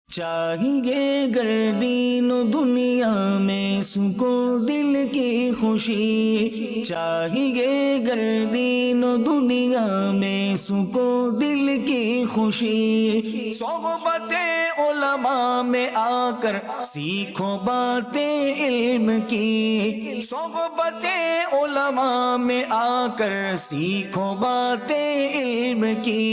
چاہیے گر دین و دنیا میں سکون دل کی خوشی، چاہیے گر دین و دنیا میں سکون دل کی خوشی، صحبت علماء میں آ کر سیکھو باتیں علم کی، صحبت علماء میں آ کر سیکھو باتیں علم کی۔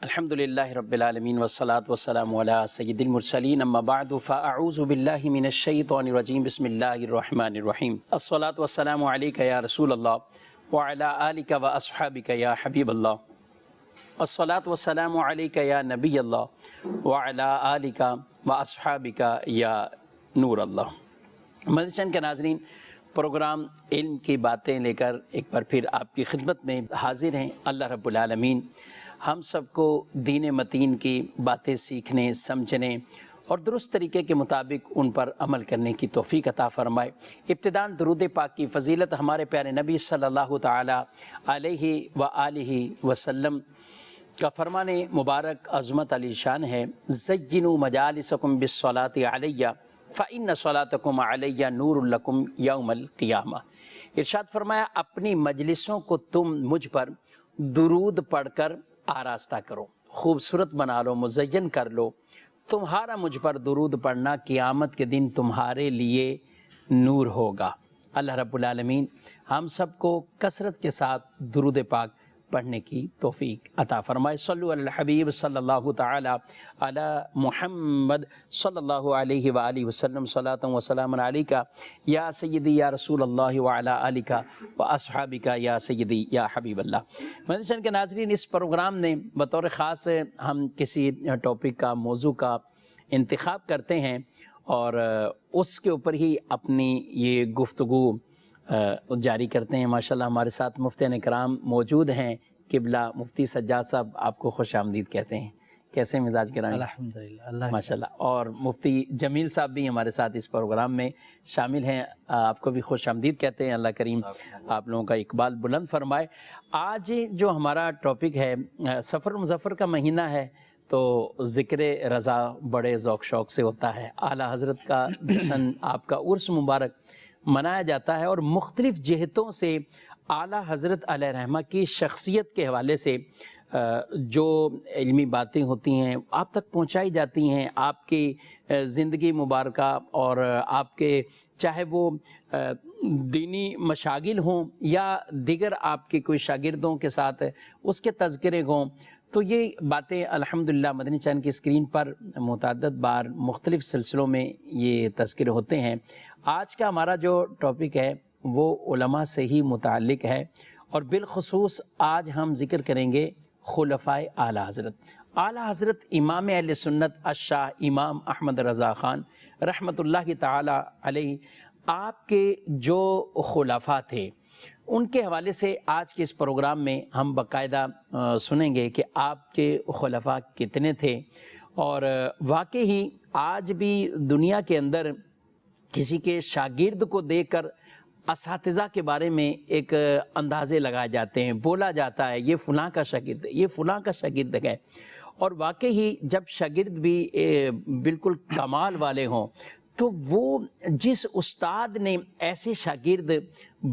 الحمدللہ رب العالمین والصلاة والسلام علی سید المرسلین، اما بعد فاعوذ باللہ من الشیطان الرجیم، بسم اللہ الرحمن الرحیم۔ الصلاة والسلام علیک یا رسول اللہ وعلی آلک واصحابک یا حبیب اللہ، الصلاة والسلام علیک یا نبی اللہ وعلی آلک واصحابک یا نور اللہ۔ مدنی چینل کے ناظرین، پروگرام علم کی باتیں لے کر ایک بار پھر آپ کی خدمت میں حاضر ہیں۔ اللہ رب العالمین ہم سب کو دین متین کی باتیں سیکھنے، سمجھنے اور درست طریقے کے مطابق ان پر عمل کرنے کی توفیق عطا فرمائے۔ ابتداً درود پاک کی فضیلت ہمارے پیارے نبی صلی اللہ تعالی علیہ وآلہ وسلم کا فرمان مبارک عظمت علی شان ہے، زینوا مجالسکم بالصلاۃ علیہ فإن صلاتکم علیہ نور لکم یوم القیامہ۔ ارشاد فرمایا، اپنی مجلسوں کو تم مجھ پر درود پڑھ کر آراستہ کرو، خوبصورت بنا لو، مزین کر لو۔ تمہارا مجھ پر درود پڑھنا قیامت کے دن تمہارے لیے نور ہوگا۔ اللہ رب العالمین ہم سب کو کثرت کے ساتھ درود پاک پڑھنے کی توفیق عطا فرمائے۔ صلو علی الحبیب صلی اللہ تعالی علی محمد صلی اللہ علیہ وآلہ وسلم، صلاۃ و سلام علیک یا سیدی یا رسول اللہ وعلی آلک و اصحابک یا سیدی یا حبیب اللہ۔ مدنی چینل کے ناظرین، اس پروگرام نے بطور خاص ہم کسی ٹاپک کا، موضوع کا انتخاب کرتے ہیں اور اس کے اوپر ہی اپنی یہ گفتگو جاری کرتے ہیں۔ ماشاءاللہ ہمارے ساتھ مفتیان کرام موجود ہیں۔ قبلہ مفتی سجاد صاحب آپ کو خوش آمدید کہتے ہیں، کیسے مزاج گرامی؟ الحمدللہ، اللہ ماشاءاللہ۔ اور مفتی جمیل صاحب بھی ہمارے ساتھ اس پروگرام میں شامل ہیں، آپ کو بھی خوش آمدید کہتے ہیں۔ اللہ کریم آپ لوگوں کا اقبال بلند فرمائے۔ آج جو ہمارا ٹاپک ہے، سفر مظفر کا مہینہ ہے تو ذکر رضا بڑے ذوق شوق سے ہوتا ہے۔ اعلیٰ حضرت کا جشن، آپ کا عرس مبارک منایا جاتا ہے اور مختلف جہتوں سے اعلیٰ حضرت علیہ رحمہ کی شخصیت کے حوالے سے جو علمی باتیں ہوتی ہیں آپ تک پہنچائی جاتی ہیں۔ آپ کی زندگی مبارکہ اور آپ کے چاہے وہ دینی مشاغل ہوں یا دیگر آپ کے کوئی شاگردوں کے ساتھ اس کے تذکرے ہوں، تو یہ باتیں الحمدللہ مدنی چینل کی اسکرین پر متعدد بار مختلف سلسلوں میں یہ تذکرے ہوتے ہیں۔ آج کا ہمارا جو ٹاپک ہے وہ علماء سے ہی متعلق ہے اور بالخصوص آج ہم ذکر کریں گے خلفائے اعلیٰ حضرت۔ اعلیٰ حضرت امام اہل سنت الشاہ امام احمد رضا خان رحمۃ اللہ تعالی علیہ، آپ کے جو خلفاء تھے ان کے حوالے سے آج کے اس پروگرام میں ہم باقاعدہ سنیں گے کہ آپ کے خلفاء کتنے تھے۔ اور واقعی آج بھی دنیا کے اندر کسی کے شاگرد کو دیکھ کر اساتذہ کے بارے میں ایک اندازے لگائے جاتے ہیں، بولا جاتا ہے یہ فلاں کا شاگرد ہے، یہ فلاں کا شاگرد ہے۔ اور واقعی جب شاگرد بھی بالکل کمال والے ہوں تو وہ جس استاد نے ایسے شاگرد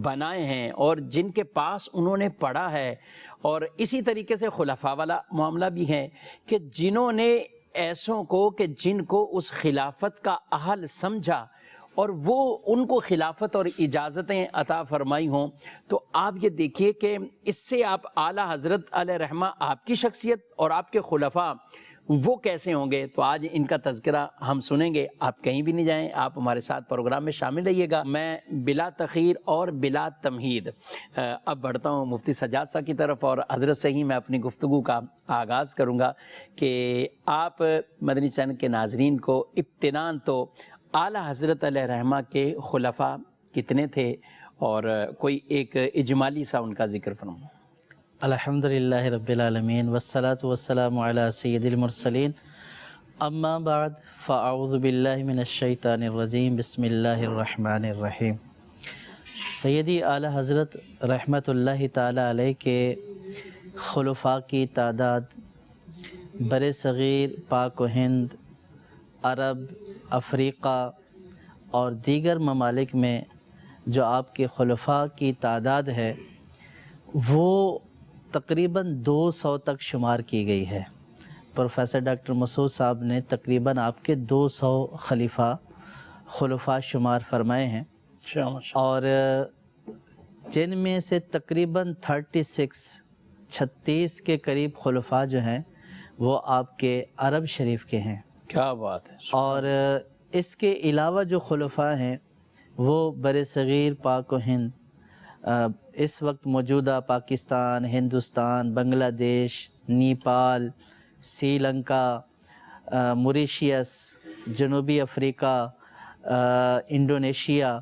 بنائے ہیں اور جن کے پاس انہوں نے پڑھا ہے، اور اسی طریقے سے خلفاء والا معاملہ بھی ہے کہ جنہوں نے ایسوں کو کہ جن کو اس خلافت کا اہل سمجھا اور وہ ان کو خلافت اور اجازتیں عطا فرمائی ہوں، تو آپ یہ دیکھیے کہ اس سے آپ اعلیٰ حضرت علیہ رحمہ آپ کی شخصیت اور آپ کے خلفاء وہ کیسے ہوں گے۔ تو آج ان کا تذکرہ ہم سنیں گے۔ آپ کہیں بھی نہیں جائیں، آپ ہمارے ساتھ پروگرام میں شامل رہیے گا۔ میں بلا تخیر اور بلا تمہید اب بڑھتا ہوں مفتی سجاد صاحب کی طرف اور حضرت سے ہی میں اپنی گفتگو کا آغاز کروں گا کہ آپ مدنی چینل کے ناظرین کو ابتداءً تو اعلیٰ حضرت علیہ رحمہ کے خلفاء کتنے تھے اور کوئی ایک اجمالی سا ان کا ذکر فرمائیں۔ الحمدللہ رب العالمین والصلاة والسلام علی سید المرسلین، اما بعد فاعوذ باللہ من الشیطان الرجیم، بسم اللہ الرحمن الرحیم۔ سیدی اعلیٰ حضرت رحمۃ اللہ تعالی علیہ کے خلفاء کی تعداد بر صغیر، پاک و ہند، عرب، افریقہ اور دیگر ممالک میں جو آپ کے خلفاء کی تعداد ہے وہ تقریباً 200 تک شمار کی گئی ہے۔ پروفیسر ڈاکٹر مسعود صاحب نے تقریباً آپ کے 200 خلفاء شمار فرمائے ہیں، اور جن میں سے تقریباً 36 کے قریب خلفاء جو ہیں وہ آپ کے عرب شریف کے ہیں۔ کیا بات ہے! اور اس کے علاوہ جو خلفاء ہیں وہ بر صغیر، پاک و ہند، اس وقت موجودہ پاکستان، ہندوستان، بنگلہ دیش، نیپال، سری لنکا، موریشیس، جنوبی افریقہ، انڈونیشیا،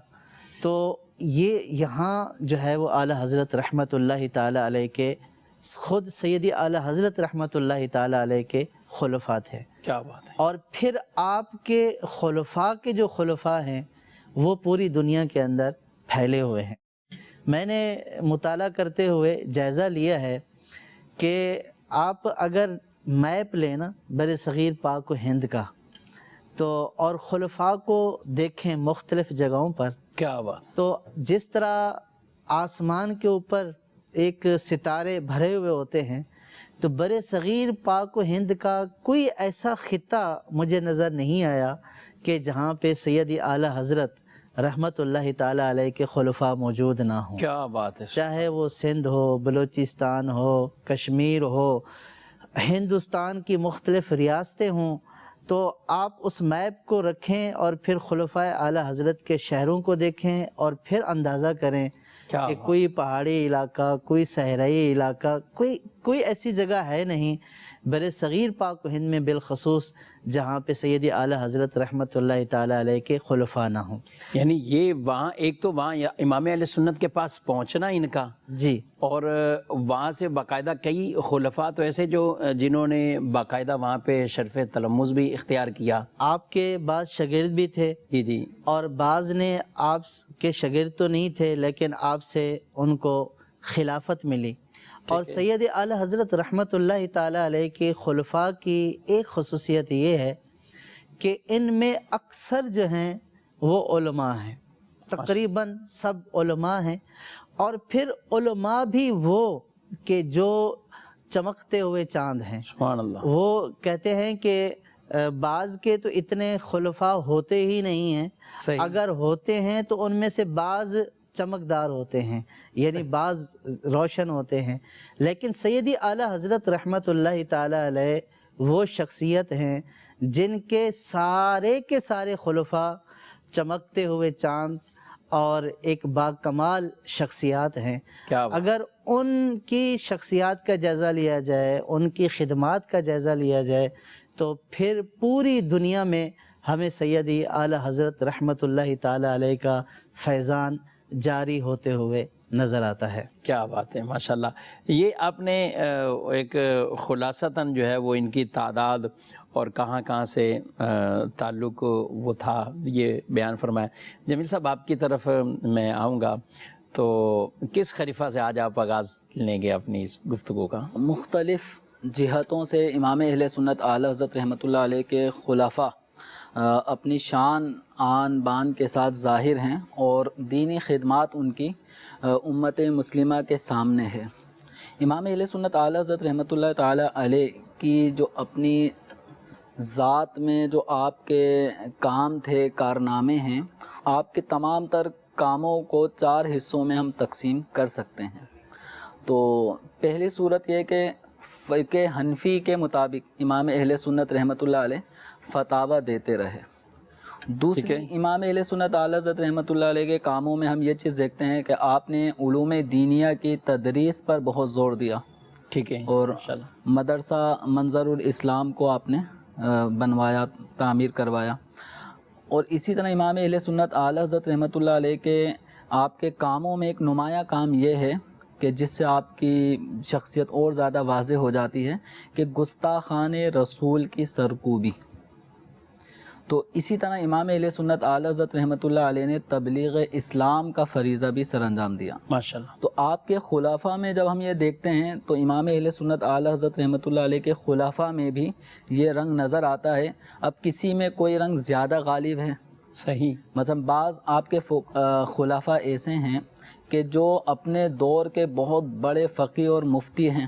تو یہ یہاں جو ہے وہ اعلیٰ حضرت رحمۃ اللہ تعالیٰ علیہ کے، خود سیدی اعلیٰ حضرت رحمۃ اللہ تعالیٰ علیہ کے خلفاء تھے۔ کیا بات ہے! اور پھر آپ کے خلفاء کے جو خلفاء ہیں وہ پوری دنیا کے اندر پھیلے ہوئے ہیں۔ میں نے مطالعہ کرتے ہوئے جائزہ لیا ہے کہ آپ اگر میپ لینا بر صغیر، پاک و ہند کا، تو اور خلفاء کو دیکھیں مختلف جگہوں پر، کیا بات! تو جس طرح آسمان کے اوپر ایک ستارے بھرے ہوئے ہوتے ہیں، تو بر صغیر، پاک و ہند کا کوئی ایسا خطہ مجھے نظر نہیں آیا کہ جہاں پہ سیدی اعلیٰ حضرت رحمت اللہ تعالیٰ علیہ کے خلفاء موجود نہ ہوں۔ کیا بات ہے! چاہے وہ سندھ ہو، بلوچستان ہو، کشمیر ہو، ہندوستان کی مختلف ریاستیں ہوں، تو آپ اس میپ کو رکھیں اور پھر خلفاء اعلیٰ حضرت کے شہروں کو دیکھیں اور پھر اندازہ کریں کہ کوئی پہاڑی علاقہ، کوئی صحرائی علاقہ، کوئی ایسی جگہ ہے نہیں بر صغیر، پاک و ہند میں بالخصوص جہاں پہ سیدی اعلیٰ حضرت رحمت اللہ تعالیٰ علیہ کے خلفاء نہ ہوں۔ یعنی یہ وہاں ایک تو وہاں امام اہل سنت کے پاس پہنچنا ان کا، جی، اور وہاں سے باقاعدہ کئی خلفاء تو ایسے جو جنہوں نے باقاعدہ وہاں پہ شرف تلمذ بھی اختیار کیا۔ آپ کے بعض شاگرد بھی تھے، جی، اور بعض نے آپ کے شاگرد تو نہیں تھے لیکن آپ سے ان کو خلافت ملی۔ اور سید اعلیٰ حضرت رحمت اللہ تعالیٰ علیہ کے خلفاء کی ایک خصوصیت یہ ہے کہ ان میں اکثر جو ہیں وہ علماء ہیں، تقریباً سب علماء ہیں، اور پھر علماء بھی وہ کہ جو چمکتے ہوئے چاند ہیں۔ سبحان اللہ! وہ کہتے ہیں کہ بعض کے تو اتنے خلفاء ہوتے ہی نہیں ہیں، اگر ہوتے ہیں تو ان میں سے بعض چمکدار ہوتے ہیں، یعنی بعض روشن ہوتے ہیں، لیکن سیدی اعلیٰ حضرت رحمت اللہ تعالیٰ علیہ وہ شخصیت ہیں جن کے سارے خلفاء چمکتے ہوئے چاند اور ایک باکمال شخصیات ہیں۔ اگر ان کی شخصیات کا جائزہ لیا جائے، ان کی خدمات کا جائزہ لیا جائے، تو پھر پوری دنیا میں ہمیں سیدی اعلیٰ حضرت رحمت اللہ تعالیٰ علیہ کا فیضان جاری ہوتے ہوئے نظر آتا ہے۔ کیا بات ہے! ماشاءاللہ! یہ آپ نے ایک خلاصتاً جو ہے وہ ان کی تعداد اور کہاں کہاں سے تعلق وہ تھا یہ بیان فرمایا۔ جمیل صاحب، آپ کی طرف میں آؤں گا، تو کس خلیفہ سے آج آپ آغاز لیں گے اپنی اس گفتگو کا؟ مختلف جہتوں سے امام اہل سنت اعلیٰ حضرت رحمۃ اللہ علیہ کے خلفاء اپنی شان آن بان کے ساتھ ظاہر ہیں، اور دینی خدمات ان کی امت مسلمہ کے سامنے ہے۔ امام اہل سنت اعلیٰ حضرت رحمۃ اللہ تعالیٰ علیہ کی جو اپنی ذات میں جو آپ کے کام تھے، کارنامے ہیں، آپ کے تمام تر کاموں کو 4 حصوں میں ہم تقسیم کر سکتے ہیں۔ تو پہلی صورت یہ کہ فقہ حنفی کے مطابق امام اہل سنت رحمۃ اللہ علیہ فتاویٰ دیتے رہے۔ دوسری، امام اہل سنت اعلیٰ حضرت رحمۃ اللہ علیہ کے کاموں میں ہم یہ چیز دیکھتے ہیں کہ آپ نے علوم دینیہ کی تدریس پر بہت زور دیا، ٹھیک ہے، اور مدرسہ منظر الاسلام کو آپ نے بنوایا، تعمیر کروایا۔ اور اسی طرح امام اہل سنت اعلیٰ حضرت رحمۃ اللہ علیہ کے آپ کے کاموں میں ایک نمایاں کام یہ ہے کہ جس سے آپ کی شخصیت اور زیادہ واضح ہو جاتی ہے، کہ گستاخان رسول کی سرکوبی۔ تو اسی طرح امام اہل سنت اعلیٰ حضرت رحمۃ اللہ علیہ نے تبلیغ اسلام کا فریضہ بھی سر انجام دیا ماشاءاللہ. تو آپ کے خلافہ میں جب ہم یہ دیکھتے ہیں تو امام اہل سنت اعلیٰ حضرت رحمۃ اللہ علیہ کے خلافہ میں بھی یہ رنگ نظر آتا ہے. اب کسی میں کوئی رنگ زیادہ غالب ہے، صحیح. مثلا بعض آپ کے خلافہ ایسے ہیں کہ جو اپنے دور کے بہت بڑے فقیہ اور مفتی ہیں.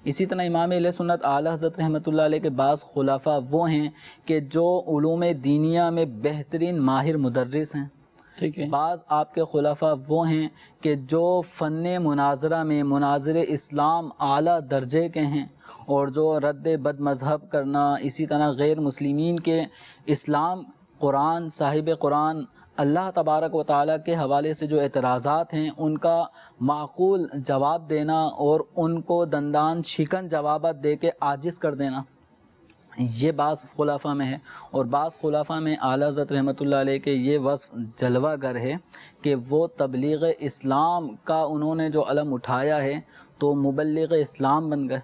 اسی طرح امام اہل سنت اعلیٰ حضرت رحمۃ اللہ علیہ کے بعض خلافہ وہ ہیں کہ جو علوم دینیہ میں بہترین ماہر مدرس ہیں. ٹھیک ہے. بعض آپ کے خلافہ وہ ہیں کہ جو فن مناظرہ میں مناظر اسلام اعلیٰ درجے کے ہیں، اور جو رد بد مذہب کرنا، اسی طرح غیر مسلمین کے اسلام، قرآن، صاحب قرآن، اللہ تبارک و تعالیٰ کے حوالے سے جو اعتراضات ہیں ان کا معقول جواب دینا اور ان کو دندان شکن جوابات دے کے عاجز کر دینا، یہ بعض خلافہ میں ہے. اور بعض خلافہ میں اعلیٰ حضرت رحمۃ اللہ علیہ کے یہ وصف جلوہ گر ہے کہ وہ تبلیغ اسلام کا انہوں نے جو علم اٹھایا ہے تو مبلغ اسلام بن گئے.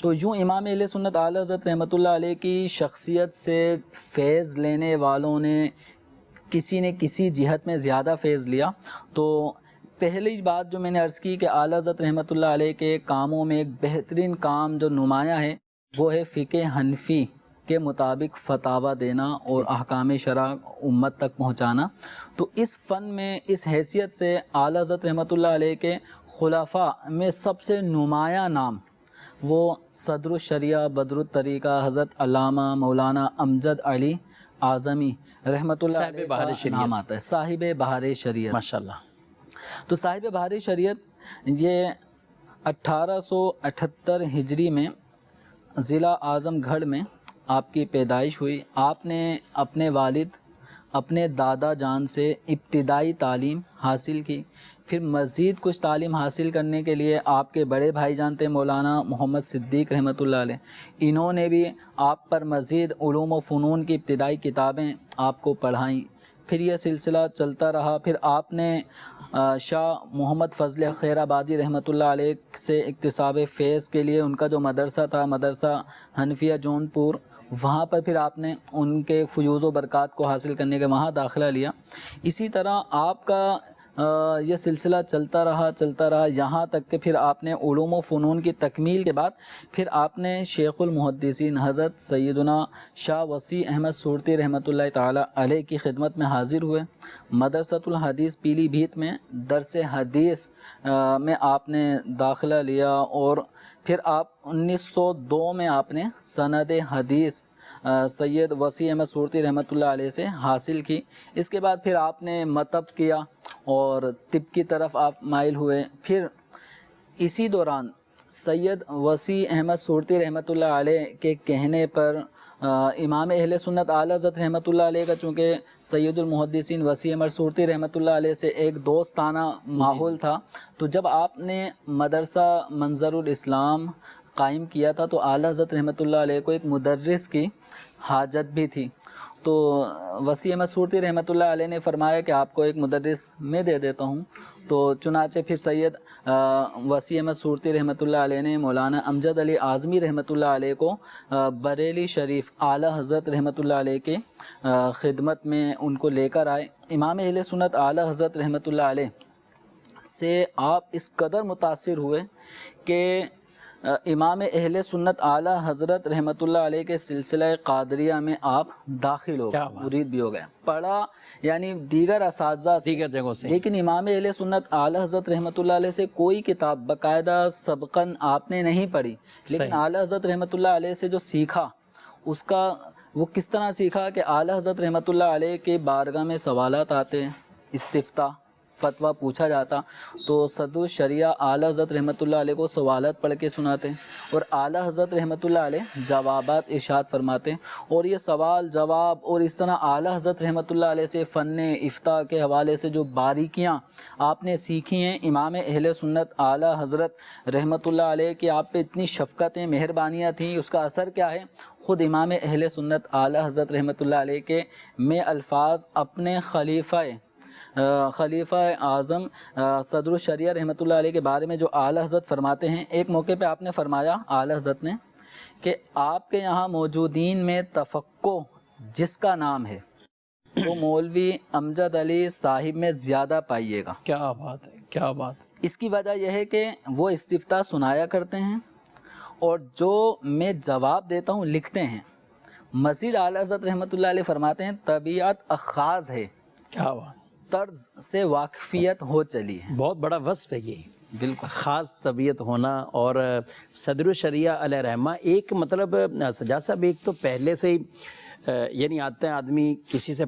تو یوں امام اہل سنت اعلیٰ حضرت رحمۃ اللہ علیہ کی شخصیت سے فیض لینے والوں نے کسی نے کسی جہت میں زیادہ فیض لیا. تو پہلی بات جو میں نے عرض کی کہ اعلیٰ حضرت رحمۃ اللہ علیہ کے کاموں میں ایک بہترین کام جو نمایاں ہے وہ ہے فقہ حنفی کے مطابق فتاوی دینا اور احکام شرع امت تک پہنچانا. تو اس فن میں اس حیثیت سے اعلیٰ حضرت رحمۃ اللہ علیہ کے خلفاء میں سب سے نمایاں نام وہ صدر الشریعہ بدر الطریقہ حضرت علامہ مولانا امجد علی اعظمی رحمۃ اللہ علیہ کا نام آتا ہے، صاحب بہار شریعت. ماشاءاللہ. تو صاحب بہار شریعت یہ 1878 ہجری میں ضلع اعظم گڑھ میں آپ کی پیدائش ہوئی. آپ نے اپنے والد اپنے دادا جان سے ابتدائی تعلیم حاصل کی. پھر مزید کچھ تعلیم حاصل کرنے کے لیے آپ کے بڑے بھائی جان تھے مولانا محمد صدیق رحمۃ اللہ علیہ، انہوں نے بھی آپ پر مزید علوم و فنون کی ابتدائی کتابیں آپ کو پڑھائیں. پھر یہ سلسلہ چلتا رہا. پھر آپ نے شاہ محمد فضل خیر آبادی رحمۃ اللہ علیہ سے اکتساب فیض کے لیے ان کا جو مدرسہ تھا، مدرسہ حنفیہ جون پور، وہاں پر پھر آپ نے ان کے فیوز و برکات کو حاصل کرنے کے وہاں داخلہ لیا. اسی طرح آپ کا یہ سلسلہ چلتا رہا یہاں تک کہ پھر آپ نے علوم و فنون کی تکمیل کے بعد پھر آپ نے شیخ المحدثین حضرت سیدنا شاہ وسیع احمد صورتی رحمۃ اللہ تعالی علیہ کی خدمت میں حاضر ہوئے. مدرسۃ الحدیث پیلی بھیت میں درس حدیث میں آپ نے داخلہ لیا، اور پھر آپ 1902 میں آپ نے سند حدیث سید وسیع احمد صورتی رحمۃ اللہ علیہ سے حاصل کی. اس کے بعد پھر آپ نے مطب کیا اور طب کی طرف آپ مائل ہوئے. پھر اسی دوران سید وسیع احمد صورتی رحمۃ اللہ علیہ کے کہنے پر امام اہل سنت اعلیٰ حضرت رحمۃ اللہ علیہ کا چونکہ سید المحدثین وسیع احمد صورتی رحمۃ اللہ علیہ سے ایک دوستانہ ماحول تھا، تو جب آپ نے مدرسہ منظر الاسلام قائم کیا تھا تو اعلیٰ حضرت رحمۃ اللہ علیہ کو ایک مدرس کی حاجت بھی تھی. تو وسیع احمد صورتی رحمۃ اللہ علیہ نے فرمایا کہ آپ کو ایک مدرس میں دے دیتا ہوں. تو چنانچہ پھر سید وسیع احمد صورتی رحمۃ اللہ علیہ نے مولانا امجد علی اعظمی رحمۃ اللہ علیہ کو بریلی شریف اعلیٰ حضرت رحمۃ اللہ علیہ کے خدمت میں ان کو لے کر آئے. امام اہل سنت اعلیٰ حضرت رحمۃ اللہ علیہ سے آپ اس قدر متاثر ہوئے کہ امام اہل سنت اعلیٰ حضرت رحمۃ اللہ علیہ کے سلسلہ قادریہ میں آپ داخل ہو گئے، مرید بھی ہو گئے. پڑھا یعنی دیگر اساتذہ دیگر جگہوں سے، لیکن امام اہل سنت اعلیٰ حضرت رحمۃ اللہ علیہ سے کوئی کتاب باقاعدہ سبقاً آپ نے نہیں پڑھی، لیکن اعلیٰ حضرت رحمۃ اللہ علیہ سے جو سیکھا اس کا وہ کس طرح سیکھا کہ اعلیٰ حضرت رحمۃ اللہ علیہ کے بارگاہ میں سوالات آتے، استفتاء فتویٰ پوچھا جاتا، تو صدر الشریعہ اعلیٰ حضرت رحمۃ اللہ علیہ کو سوالات پڑھ کے سناتے اور اعلیٰ حضرت رحمۃ اللہ علیہ جوابات ارشاد فرماتے. اور یہ سوال جواب اور اس طرح اعلیٰ حضرت رحمۃ اللہ علیہ سے فن افتاء کے حوالے سے جو باریکیاں آپ نے سیکھی ہیں، امام اہل سنت اعلیٰ حضرت رحمۃ اللہ علیہ کی آپ پہ اتنی شفقتیں مہربانیاں تھیں، اس کا اثر کیا ہے؟ خود امام اہل سنت اعلیٰ حضرت رحمۃ اللہ علیہ کے میں الفاظ اپنے خلیفہ اعظم صدر الشریعہ رحمۃ اللہ علیہ کے بارے میں جو اعلیٰ حضرت فرماتے ہیں. ایک موقع پہ آپ نے فرمایا اعلیٰ حضرت نے کہ آپ کے یہاں موجودین میں تفقہ جس کا نام ہے وہ مولوی امجد علی صاحب میں زیادہ پائیے گا۔ کیا بات ہے، کیا بات ہے۔ اس کی وجہ یہ ہے کہ وہ استفتاء سنایا کرتے ہیں اور جو میں جواب دیتا ہوں لکھتے ہیں۔ مزید اعلیٰ حضرت رحمۃ اللہ علیہ فرماتے ہیں طبیعت اخاذ ہے، کیا بات، طرز سے واقفیت ہو چلی ہے۔ بہت بڑا وصف ہے یہ، بالکل خاص طبیعت ہونا۔ اور صدر الشریعہ علیہ رحمہ ایک مطلب سجاد صاحب ایک تو پہلے سے ہی یعنی آتے ہیں آدمی کسی سے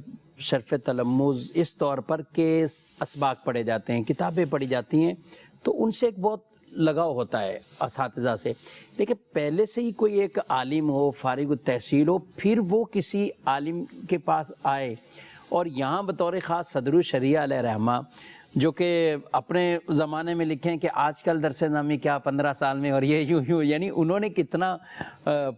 شرف تلمذ اس طور پر کہ اسباق پڑھے جاتے ہیں، کتابیں پڑھی جاتی ہیں، تو ان سے ایک بہت لگاؤ ہوتا ہے اساتذہ سے، لیکن پہلے سے ہی کوئی ایک عالم ہو، فارغ التحصیل ہو، پھر وہ کسی عالم کے پاس آئے اور یہاں بطور خاص صدر الشریعہ علیہ رحمہ جو کہ اپنے زمانے میں لکھیں کہ آج کل درس نامی کیا 15 سال میں، اور یہ یوں یعنی انہوں نے کتنا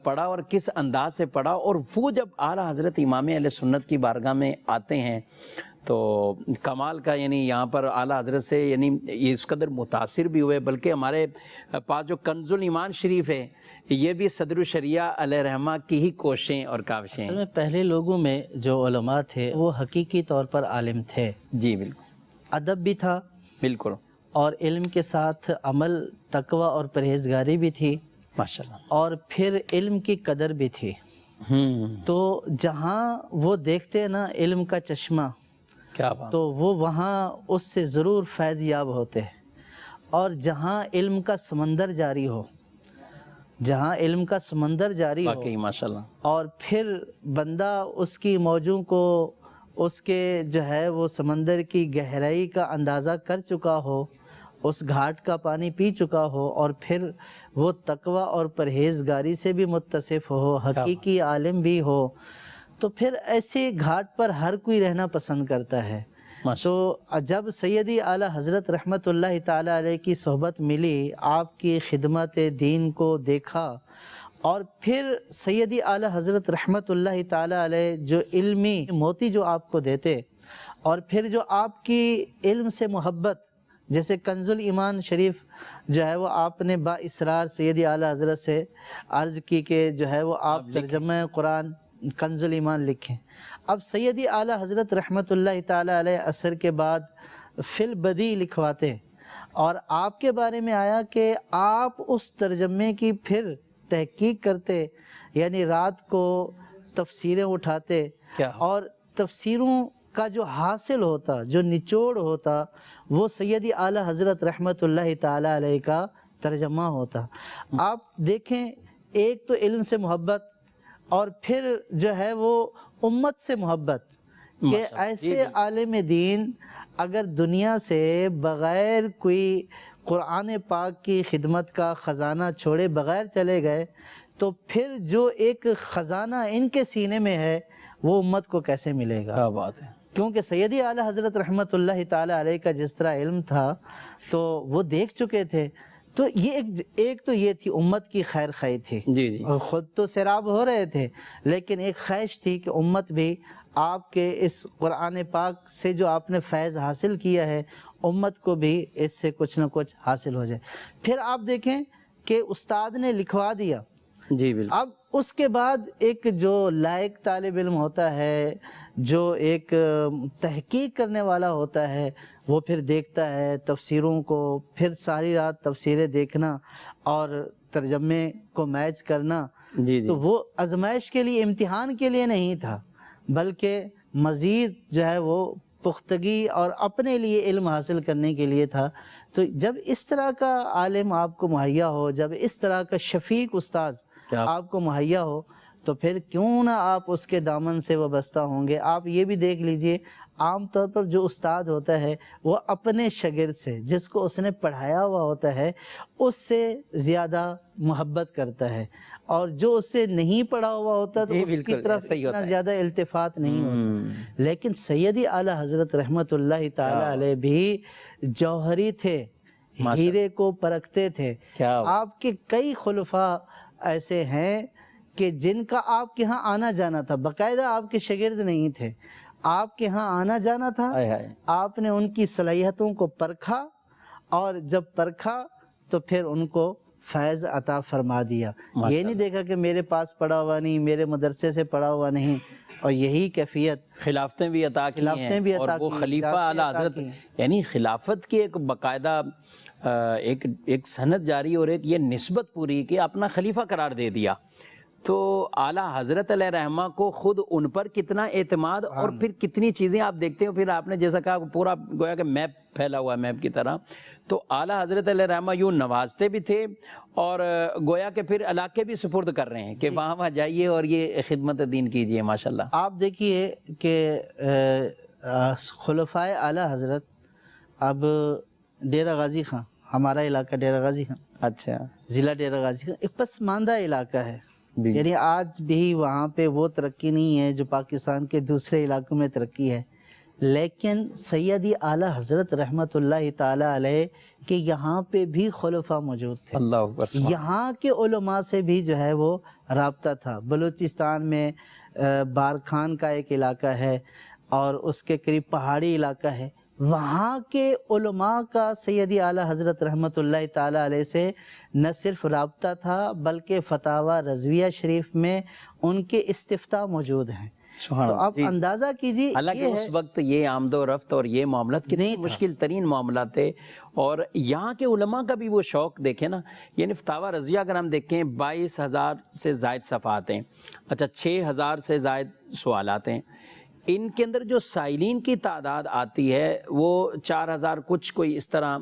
پڑھا اور کس انداز سے پڑھا، اور وہ جب اعلیٰ حضرت امام اہل سنت کی بارگاہ میں آتے ہیں تو کمال کا، یعنی یہاں پر اعلیٰ حضرت سے یعنی یہ اس قدر متاثر بھی ہوئے، بلکہ ہمارے پاس جو کنز الایمان شریف ہے یہ بھی صدر الشریعہ علیہ رحمہ کی ہی کوششیں اور کاوشیں ہیں۔ اصل میں پہلے لوگوں میں جو علماء تھے وہ حقیقی طور پر عالم تھے، جی بالکل، ادب بھی تھا بالکل، اور علم کے ساتھ عمل، تقوی اور پرہیزگاری بھی تھی، ماشاءاللہ، اور پھر علم کی قدر بھی تھی۔ تو جہاں وہ دیکھتے نا علم کا چشمہ، کیا بات، تو وہ وہاں اس سے ضرور فیض یاب ہوتے ہیں۔ اور جہاں علم کا سمندر جاری ہو، جہاں علم کا سمندر جاری ہو واقعی ماشاءاللہ، اور پھر بندہ اس کی موجوں کو، اس کے جو ہے وہ سمندر کی گہرائی کا اندازہ کر چکا ہو، اس گھاٹ کا پانی پی چکا ہو، اور پھر وہ تقوی اور پرہیزگاری سے بھی متصف ہو، حقیقی عالم بھی ہو، تو پھر ایسے گھاٹ پر ہر کوئی رہنا پسند کرتا ہے۔ تو جب سیدی اعلیٰ حضرت رحمۃ اللہ تعالیٰ علیہ کی صحبت ملی، آپ کی خدمت دین کو دیکھا، اور پھر سیدی اعلیٰ حضرت رحمۃ اللہ تعالیٰ علیہ جو علمی موتی جو آپ کو دیتے، اور پھر جو آپ کی علم سے محبت، جیسے کنز الایمان شریف جو ہے وہ آپ نے با اصرار سیدی اعلیٰ حضرت سے عرض کی کہ جو ہے وہ آپ ترجمہ قرآن کنز الایمان لکھیں۔ اب سیدی اعلیٰ حضرت رحمۃ اللہ تعالیٰ علیہ عصر کے بعد فی البدیع لکھواتے، اور آپ کے بارے میں آیا کہ آپ اس ترجمے کی پھر تحقیق کرتے، یعنی رات کو تفسیریں اٹھاتے، اور تفسیروں کا جو حاصل ہوتا، جو نچوڑ ہوتا، وہ سیدی اعلیٰ حضرت رحمۃ اللہ تعالیٰ علیہ کا ترجمہ ہوتا۔ آپ دیکھیں، ایک تو علم سے محبت، اور پھر جو ہے وہ امت سے محبت، کہ ایسے عالم دین اگر دنیا سے بغیر کوئی قرآن پاک کی خدمت کا خزانہ چھوڑے بغیر چلے گئے، تو پھر جو ایک خزانہ ان کے سینے میں ہے وہ امت کو کیسے ملے گا؟ کیا بات ہے، کیونکہ سیدی اعلیٰ حضرت رحمۃ اللہ تعالیٰ علیہ کا جس طرح علم تھا تو وہ دیکھ چکے تھے۔ تو یہ ایک تو یہ تھی امت کی خیر خواہی تھی، جی خود تو سیراب ہو رہے تھے، لیکن ایک خواہش تھی کہ امت بھی آپ کے اس قرآن پاک سے جو آپ نے فیض حاصل کیا ہے، امت کو بھی اس سے کچھ نہ کچھ حاصل ہو جائے۔ پھر آپ دیکھیں کہ استاد نے لکھوا دیا، جی بالکل، اب اس کے بعد ایک جو لائق طالب علم ہوتا ہے، جو ایک تحقیق کرنے والا ہوتا ہے، وہ پھر دیکھتا ہے تفسیروں کو، پھر ساری رات تفسیریں دیکھنا اور ترجمے کو میچ کرنا، تو وہ آزمائش کے لیے، امتحان کے لیے نہیں تھا، بلکہ مزید جو ہے وہ پختگی اور اپنے لیے علم حاصل کرنے کے لیے تھا۔ تو جب اس طرح کا عالم آپ کو مہیا ہو، جب اس طرح کا شفیق استاذ آپ کو مہیا ہو، تو پھر کیوں نہ آپ اس کے دامن سے وابستہ ہوں گے۔ آپ یہ بھی دیکھ لیجئے، عام طور پر جو استاد ہوتا ہے وہ اپنے شاگرد سے، جس کو اس نے پڑھایا ہوا ہوتا ہے، اس سے زیادہ محبت کرتا ہے، اور جو اس سے نہیں پڑھا ہوا ہوتا تو اس کی طرف اتنا زیادہ التفات نہیں ہوتا۔ لیکن سیدی اعلیٰ حضرت رحمۃ اللہ تعالیٰ علیہ بھی جوہری تھے، ہیرے کو پرکھتے تھے۔ آپ کے کئی خلفاء ایسے ہیں کہ جن کا آپ کے ہاں آنا جانا تھا، باقاعدہ آپ کے شاگرد نہیں تھے، آپ کے ہاں آنا جانا تھا، آپ نے ان کی صلاحیتوں کو پرکھا، اور جب پرکھا تو پھر ان کو فیض عطا فرما دیا۔ یہ نہیں دیکھا کہ میرے پاس پڑھا ہوا نہیں، میرے مدرسے سے پڑھا ہوا نہیں، اور یہی کیفیت خلافتیں بھی عطا کی ہیں، اور وہ خلیفہ اعلیٰ حضرت یعنی خلافت کی ایک باقاعدہ ایک سند جاری اور ایک یہ نسبت پوری کہ اپنا خلیفہ قرار دے دیا۔ تو اعلیٰ حضرت علیہ رحمہ کو خود ان پر کتنا اعتماد، اور پھر کتنی چیزیں آپ دیکھتے ہو، پھر آپ نے جیسا کہا پورا گویا کہ میپ پھیلا ہوا ہے میپ کی طرح، تو اعلیٰ حضرت علیہ رحمہ یوں نوازتے بھی تھے اور گویا کہ پھر علاقے بھی سپرد کر رہے ہیں کہ وہاں جائیے اور یہ خدمت دین کیجیے ماشاءاللہ۔ آپ دیکھیے کہ خلفائے اعلیٰ حضرت، اب ڈیرہ غازی خان، ہمارا علاقہ ڈیرہ غازی خان، اچھا، ضلع ڈیرہ غازی خان ایک پسماندہ علاقہ ہے، یعنی آج بھی وہاں پہ وہ ترقی نہیں ہے جو پاکستان کے دوسرے علاقوں میں ترقی ہے، لیکن سیدی اعلیٰ حضرت رحمت اللہ تعالی علیہ کے یہاں پہ بھی خلفاء موجود تھے، اللہ اکبر، یہاں کے علماء سے بھی جو ہے وہ رابطہ تھا۔ بلوچستان میں بارکھان کا ایک علاقہ ہے اور اس کے قریب پہاڑی علاقہ ہے، وہاں کے علماء کا سیدی اعلیٰ حضرت رحمت اللہ تعالی علیہ سے نہ صرف رابطہ تھا بلکہ فتاوی رضویہ شریف میں ان کے استفتاء موجود ہیں۔ تو آپ اندازہ کیجیے، حالانکہ اس وقت یہ آمد و رفت اور یہ معاملات کتنے مشکل ترین معاملات تھے، اور یہاں کے علماء کا بھی وہ شوق دیکھیں نا، یعنی فتاوی رضویہ اگر ہم دیکھیں 22,000 سے زائد صفحات ہیں، اچھا 6,000 سے زائد سوالات ہیں، ان کے اندر جو سائلین کی تعداد آتی ہے وہ 4,000 کچھ کوئی اس طرح،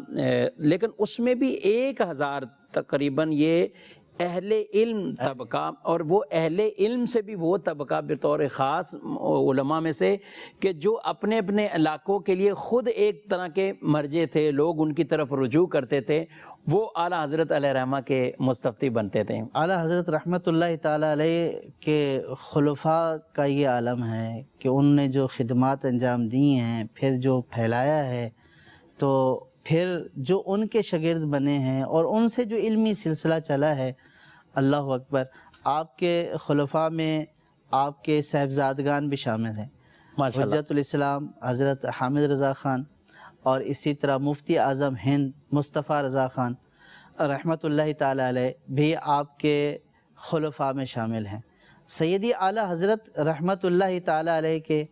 لیکن اس میں بھی 1,000 تقریباً یہ اہل علم طبقہ، اور وہ اہل علم سے بھی وہ طبقہ بطور خاص علماء میں سے کہ جو اپنے اپنے علاقوں کے لیے خود ایک طرح کے مرجع تھے، لوگ ان کی طرف رجوع کرتے تھے، وہ اعلیٰ حضرت علیہ رحمہ کے مستفتی بنتے تھے۔ اعلیٰ حضرت رحمت اللہ تعالی علیہ کے خلفاء کا یہ عالم ہے کہ ان نے جو خدمات انجام دی ہیں، پھر جو پھیلایا ہے، تو پھر جو ان کے شاگرد بنے ہیں اور ان سے جو علمی سلسلہ چلا ہے، اللہ اکبر، آپ کے خلفاء میں آپ کے صاحبزادگان بھی شامل ہیں، حجت الاسلام حضرت حامد رضا خان، اور اسی طرح مفتی اعظم ہند مصطفیٰ رضا خان رحمت اللہ تعالی علیہ بھی آپ کے خلفاء میں شامل ہیں۔ سیدی اعلیٰ حضرت رحمت اللہ تعالی علیہ کے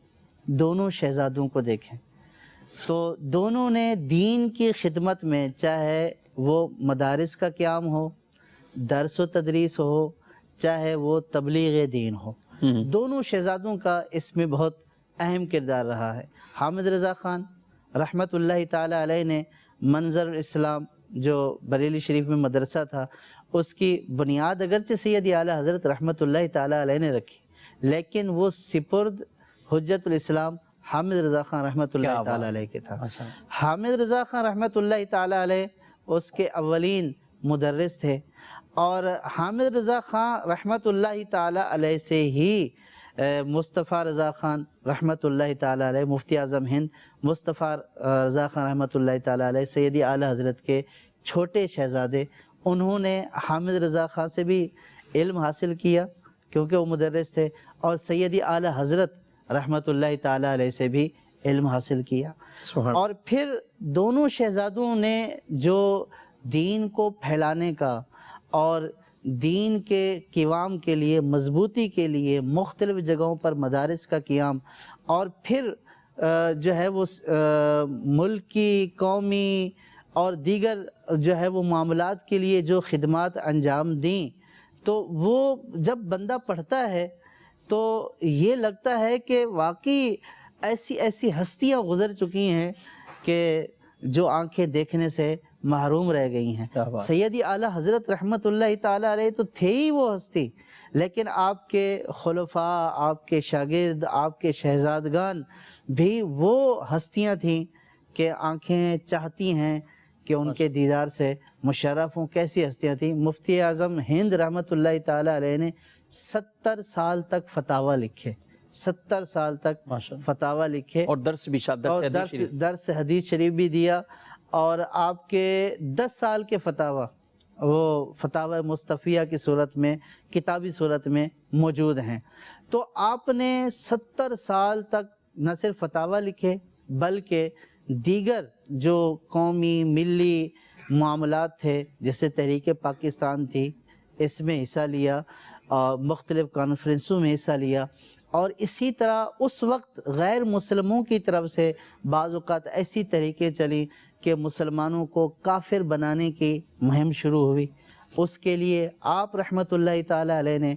دونوں شہزادوں کو دیکھیں تو دونوں نے دین کی خدمت میں، چاہے وہ مدارس کا قیام ہو، درس و تدریس ہو، چاہے وہ تبلیغ دین ہو، دونوں شہزادوں کا اس میں بہت اہم کردار رہا ہے۔ حامد رضا خان رحمت اللہ تعالی علیہ نے منظر الاسلام جو بریلی شریف میں مدرسہ تھا، اس کی بنیاد اگرچہ سیدی اعلیٰ حضرت رحمت اللہ تعالی علیہ نے رکھی، لیکن وہ سپرد حجت الاسلام حامد رضا خان رحمت اللہ تعالی علیہ کے تھا۔ حامد رضا خان رحمت اللہ تعالی علیہ اس کے اولین مدرس تھے، اور حامد رضا خان رحمت اللہ تعالی علیہ سے ہی مصطفیٰ رضا خان رحمت اللہ تعالی علیہ، مفتی اعظم ہند مصطفیٰ رضا خان رحمت اللہ تعالی علیہ، سیدی اعلیٰ حضرت کے چھوٹے شہزادے، انہوں نے حامد رضا خان سے بھی علم حاصل کیا کیونکہ وہ مدرس تھے، اور سیدی اعلیٰ حضرت رحمت اللہ تعالی علیہ سے بھی علم حاصل کیا۔ اور پھر دونوں شہزادوں نے جو دین کو پھیلانے کا اور دین کے قیام کے لیے، مضبوطی کے لیے مختلف جگہوں پر مدارس کا قیام، اور پھر جو ہے وہ ملکی، قومی اور دیگر جو ہے وہ معاملات کے لیے جو خدمات انجام دیں، تو وہ جب بندہ پڑھتا ہے تو یہ لگتا ہے کہ واقعی ایسی ہستیاں گزر چکی ہیں کہ جو آنکھیں دیکھنے سے محروم رہ گئی ہیں۔ سیدی اعلیٰ حضرت رحمت اللہ تعالی علیہ تو تھے ہی وہ ہستی، لیکن آپ کے خلفاء، آپ کے شاگرد، آپ کے شہزادگان بھی وہ ہستیاں تھیں کہ آنکھیں چاہتی ہیں کہ ان کے دیدار سے مشرف ہوں۔ کیسی ہستیاں تھیں؟ مفتی اعظم ہند رحمت اللہ تعالی علیہ نے 70 سال تک فتاوی لکھے، 70 سال تک فتاوی لکھے، اور درس بھی درس حدیث شریف بھی دیا، اور آپ کے 10 سال کے فتاوی وہ فتاوی مصطفیہ کی صورت میں، کتابی صورت میں موجود ہیں۔ تو آپ نے 70 سال تک نہ صرف فتاوی لکھے بلکہ دیگر جو قومی ملی معاملات تھے جیسے تحریک پاکستان تھی، اس میں حصہ لیا، مختلف کانفرنسوں میں حصہ لیا، اور اسی طرح اس وقت غیر مسلموں کی طرف سے بعض اوقات ایسی طریقے چلی کہ مسلمانوں کو کافر بنانے کی مہم شروع ہوئی۔ اس کے لیے آپ رحمۃ اللہ تعالیٰ علیہ نے،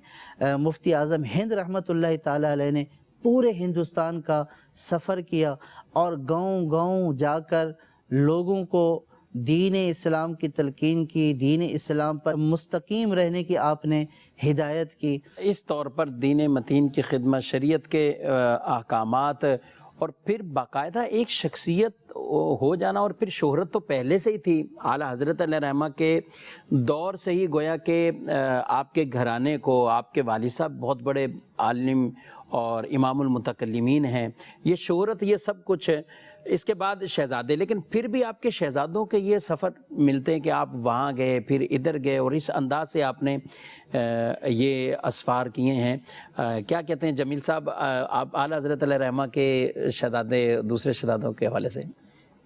مفتی اعظم ہند رحمۃ اللہ تعالیٰ علیہ نے پورے ہندوستان کا سفر کیا اور گاؤں گاؤں جا کر لوگوں کو دین اسلام کی تلقین کی، دین اسلام پر مستقیم رہنے کی آپ نے ہدایت کی۔ اس طور پر دین متین کی خدمت، شریعت کے احکامات، اور پھر باقاعدہ ایک شخصیت ہو جانا، اور پھر شہرت تو پہلے سے ہی تھی اعلیٰ حضرت علیہ رحمہ کے دور سے ہی، گویا کہ آپ کے گھرانے کو، آپ کے والد صاحب بہت بڑے عالم اور امام المتکلمین ہیں، یہ شہرت یہ سب کچھ ہے۔ اس کے بعد شہزادے، لیکن پھر بھی آپ کے شہزادوں کے یہ سفر ملتے ہیں کہ آپ وہاں گئے، پھر ادھر گئے، اور اس انداز سے آپ نے یہ اسفار کیے ہیں۔ کیا کہتے ہیں جمیل صاحب، آپ اعلیٰ حضرت علیہ رحمہ کے شہزادے، دوسرے شہزادوں کے حوالے سے؟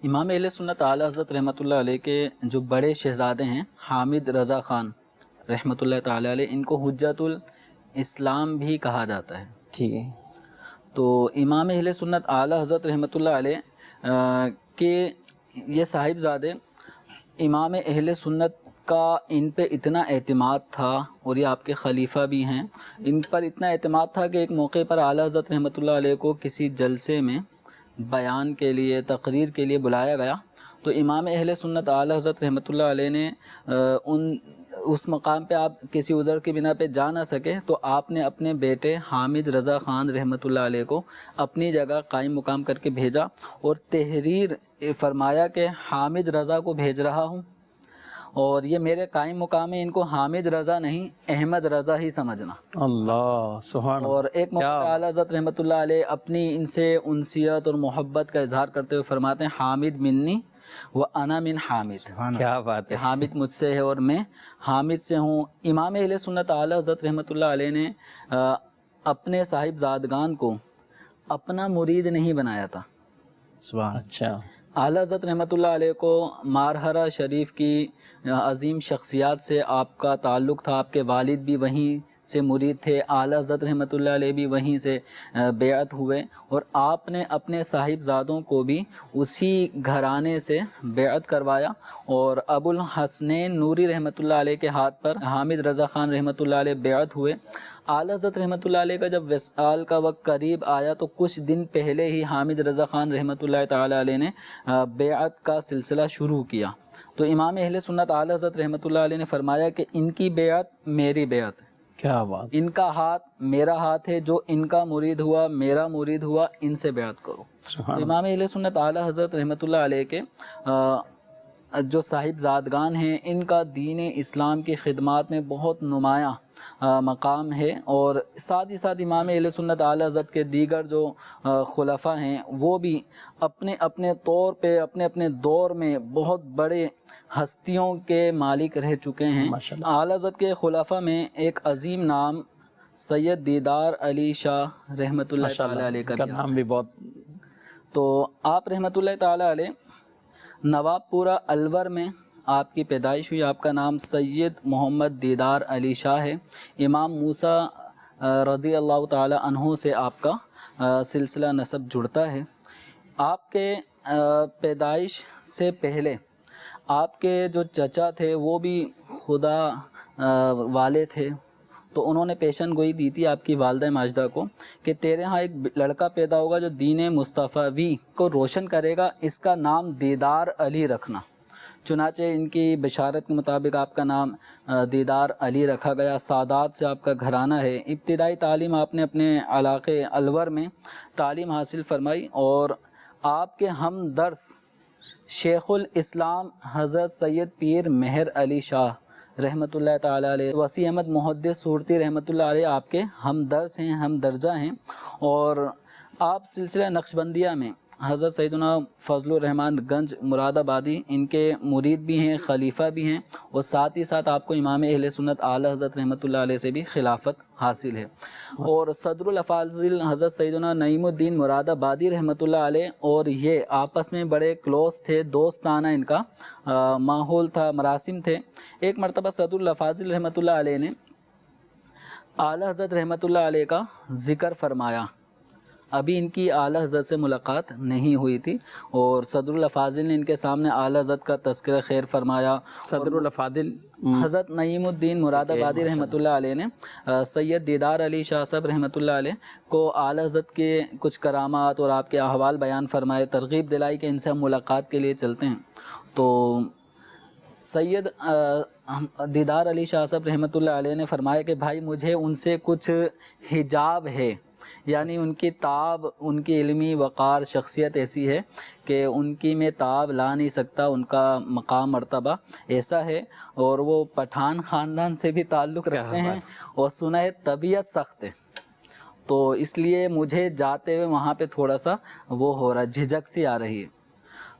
امام اہل سنت اعلیٰ حضرت رحمۃ اللہ علیہ کے جو بڑے شہزادے ہیں حامد رضا خان رحمۃ اللہ تعالیٰ علیہ، ان کو حجت الاسلام بھی کہا جاتا ہے۔ ٹھیک ہے۔ تو امام اہل سنت اعلیٰ حضرت رحمۃ اللہ علیہ کہ یہ صاحبزادے امام اہل سنت کا ان پہ اتنا اعتماد تھا، اور یہ آپ کے خلیفہ بھی ہیں، ان پر اتنا اعتماد تھا کہ ایک موقع پر اعلیٰ حضرت رحمۃ اللہ علیہ کو کسی جلسے میں بیان کے لیے، تقریر کے لیے بلایا گیا، تو امام اہل سنت اعلیٰ حضرت رحمۃ اللہ علیہ نے اس مقام پہ آپ کسی عذر کی بنا پہ جا نہ سکے، تو آپ نے اپنے بیٹے حامد رضا خان رحمۃ اللہ علیہ کو اپنی جگہ قائم مقام کر کے بھیجا، اور تحریر فرمایا کہ حامد رضا کو بھیج رہا ہوں، اور یہ میرے قائم مقام ہے، ان کو حامد رضا نہیں احمد رضا ہی سمجھنا۔ اللہ سبحان۔ اور ایک موقع اعلیٰ حضرت رحمۃ اللہ علیہ اپنی ان سے انسیت اور محبت کا اظہار کرتے ہوئے فرماتے ہیں، حامد منی و انا من حامد، کیا بات ہے، حامد مجھ سے ہے اور میں حامد سے ہوں۔ امام اہل سنت اعلیٰ حضرت رحمۃ اللہ علیہ نے اپنے صاحبزادگان کو اپنا مرید نہیں بنایا تھا۔ سبحان۔ اچھا۔ اعلیٰ حضرت رحمۃ اللہ علیہ کو مارہرہ شریف کی عظیم شخصیات سے آپ کا تعلق تھا، آپ کے والد بھی وہیں سے مرید تھے، اعلیٰ حضرت رحمۃ اللہ علیہ بھی وہیں سے بیعت ہوئے، اور آپ نے اپنے صاحبزادوں کو بھی اسی گھرانے سے بیعت کروایا، اور ابو الحسنین نوری رحمۃ اللہ علیہ کے ہاتھ پر حامد رضا خان رحمۃ اللہ علیہ بیعت ہوئے۔ اعلیٰ حضرت رحمۃ اللہ علیہ کا جب وصال کا وقت قریب آیا تو کچھ دن پہلے ہی حامد رضا خان رحمۃ اللہ تعالیٰ علیہ نے بیعت کا سلسلہ شروع کیا، تو امام اہل سنت اعلیٰ حضرت رحمۃ اللہ علیہ نے فرمایا کہ ان کی بیعت میری بیعت ہے، کیا بات، ان کا ہاتھ میرا ہاتھ ہے، جو ان کا مرید ہوا میرا مرید ہوا، ان سے بیعت کرو۔ امام اہل سنت اعلیٰ حضرت رحمۃ اللہ علیہ کے جو صاحبزادگان ہیں، ان کا دین اسلام کی خدمات میں بہت نمایاں مقام ہے، اور ساتھ ہی ساتھ امام اہل سنت اعلیٰ حضرت کے دیگر جو خلفاء ہیں وہ بھی اپنے اپنے طور پہ اپنے اپنے دور میں بہت بڑے ہستیوں کے مالک رہ چکے ہیں۔ اعلیٰ حضرت کے خلفاء میں ایک عظیم نام سید دیدار علی شاہ رحمۃ اللہ تعالیٰ علیہ کا نام بھی بہت۔ تو آپ رحمۃ اللہ تعالیٰ علیہ نواب پورہ الور میں آپ کی پیدائش ہوئی، آپ کا نام سید محمد دیدار علی شاہ ہے، امام موسیٰ رضی اللہ تعالی عنہ سے آپ کا سلسلہ نسب جڑتا ہے۔ آپ کے پیدائش سے پہلے آپ کے جو چچا تھے وہ بھی خدا والے تھے، تو انہوں نے پیشن گوئی دی تھی آپ کی والدہ ماجدہ کو کہ تیرے ہاں ایک لڑکا پیدا ہوگا جو دین مصطفی کو روشن کرے گا، اس کا نام دیدار علی رکھنا۔ چنانچہ ان کی بشارت کے مطابق آپ کا نام دیدار علی رکھا گیا۔ سادات سے آپ کا گھرانہ ہے۔ ابتدائی تعلیم آپ نے اپنے علاقے الور میں تعلیم حاصل فرمائی، اور آپ کے ہم درس شیخ الاسلام حضرت سید پیر مہر علی شاہ رحمۃ اللہ تعالیٰ علیہ، وسیع احمد محدث صورتی رحمۃ اللہ علیہ آپ کے ہم درس ہیں، ہم درجہ ہیں، اور آپ سلسلہ نقشبندیہ میں حضرت سیدنا فضل الرحمن گنج مراد آبادی ان کے مرید بھی ہیں، خلیفہ بھی ہیں، اور ساتھ ہی ساتھ آپ کو امام اہل سنت اعلیٰ حضرت رحمۃ اللہ علیہ سے بھی خلافت حاصل ہے۔ اور صدر الافاضل حضرت سیدنا نعیم الدین مراد آبادی رحمۃ اللہ علیہ اور یہ آپس میں بڑے کلوز تھے، دوستانہ ان کا ماحول تھا، مراسم تھے۔ ایک مرتبہ صدر الافاضل رحمۃ اللہ علیہ نے اعلیٰ حضرت رحمۃ اللہ علیہ کا ذکر فرمایا۔ ابھی ان کی اعلیٰ حضرت سے ملاقات نہیں ہوئی تھی، اور صدر الافاضل نے ان کے سامنے اعلیٰ حضرت کا تذکرہ خیر فرمایا۔ صدر الافاضل حضرت نعیم الدین مراد آبادی رحمۃ اللہ علیہ نے سید دیدار علی شاہ صاحب رحمۃ اللہ علیہ کو اعلیٰ حضرت کے کچھ کرامات اور آپ کے احوال بیان فرمائے، ترغیب دلائی کہ ان سے ہم ملاقات کے لیے چلتے ہیں۔ تو سید دیدار علی شاہ صاحب رحمۃ اللہ علیہ نے فرمایا کہ بھائی مجھے ان سے کچھ حجاب ہے، یعنی ان کی تاب، ان کی علمی وقار، شخصیت ایسی ہے کہ ان کی میں تاب لا نہیں سکتا، ان کا مقام مرتبہ ایسا ہے، اور وہ پٹھان خاندان سے بھی تعلق رکھتے ہیں، اور سنا ہے طبیعت سخت ہے، تو اس لیے مجھے جاتے ہوئے وہاں پہ تھوڑا سا وہ ہو رہا ہے، جھجک سی آ رہی ہے۔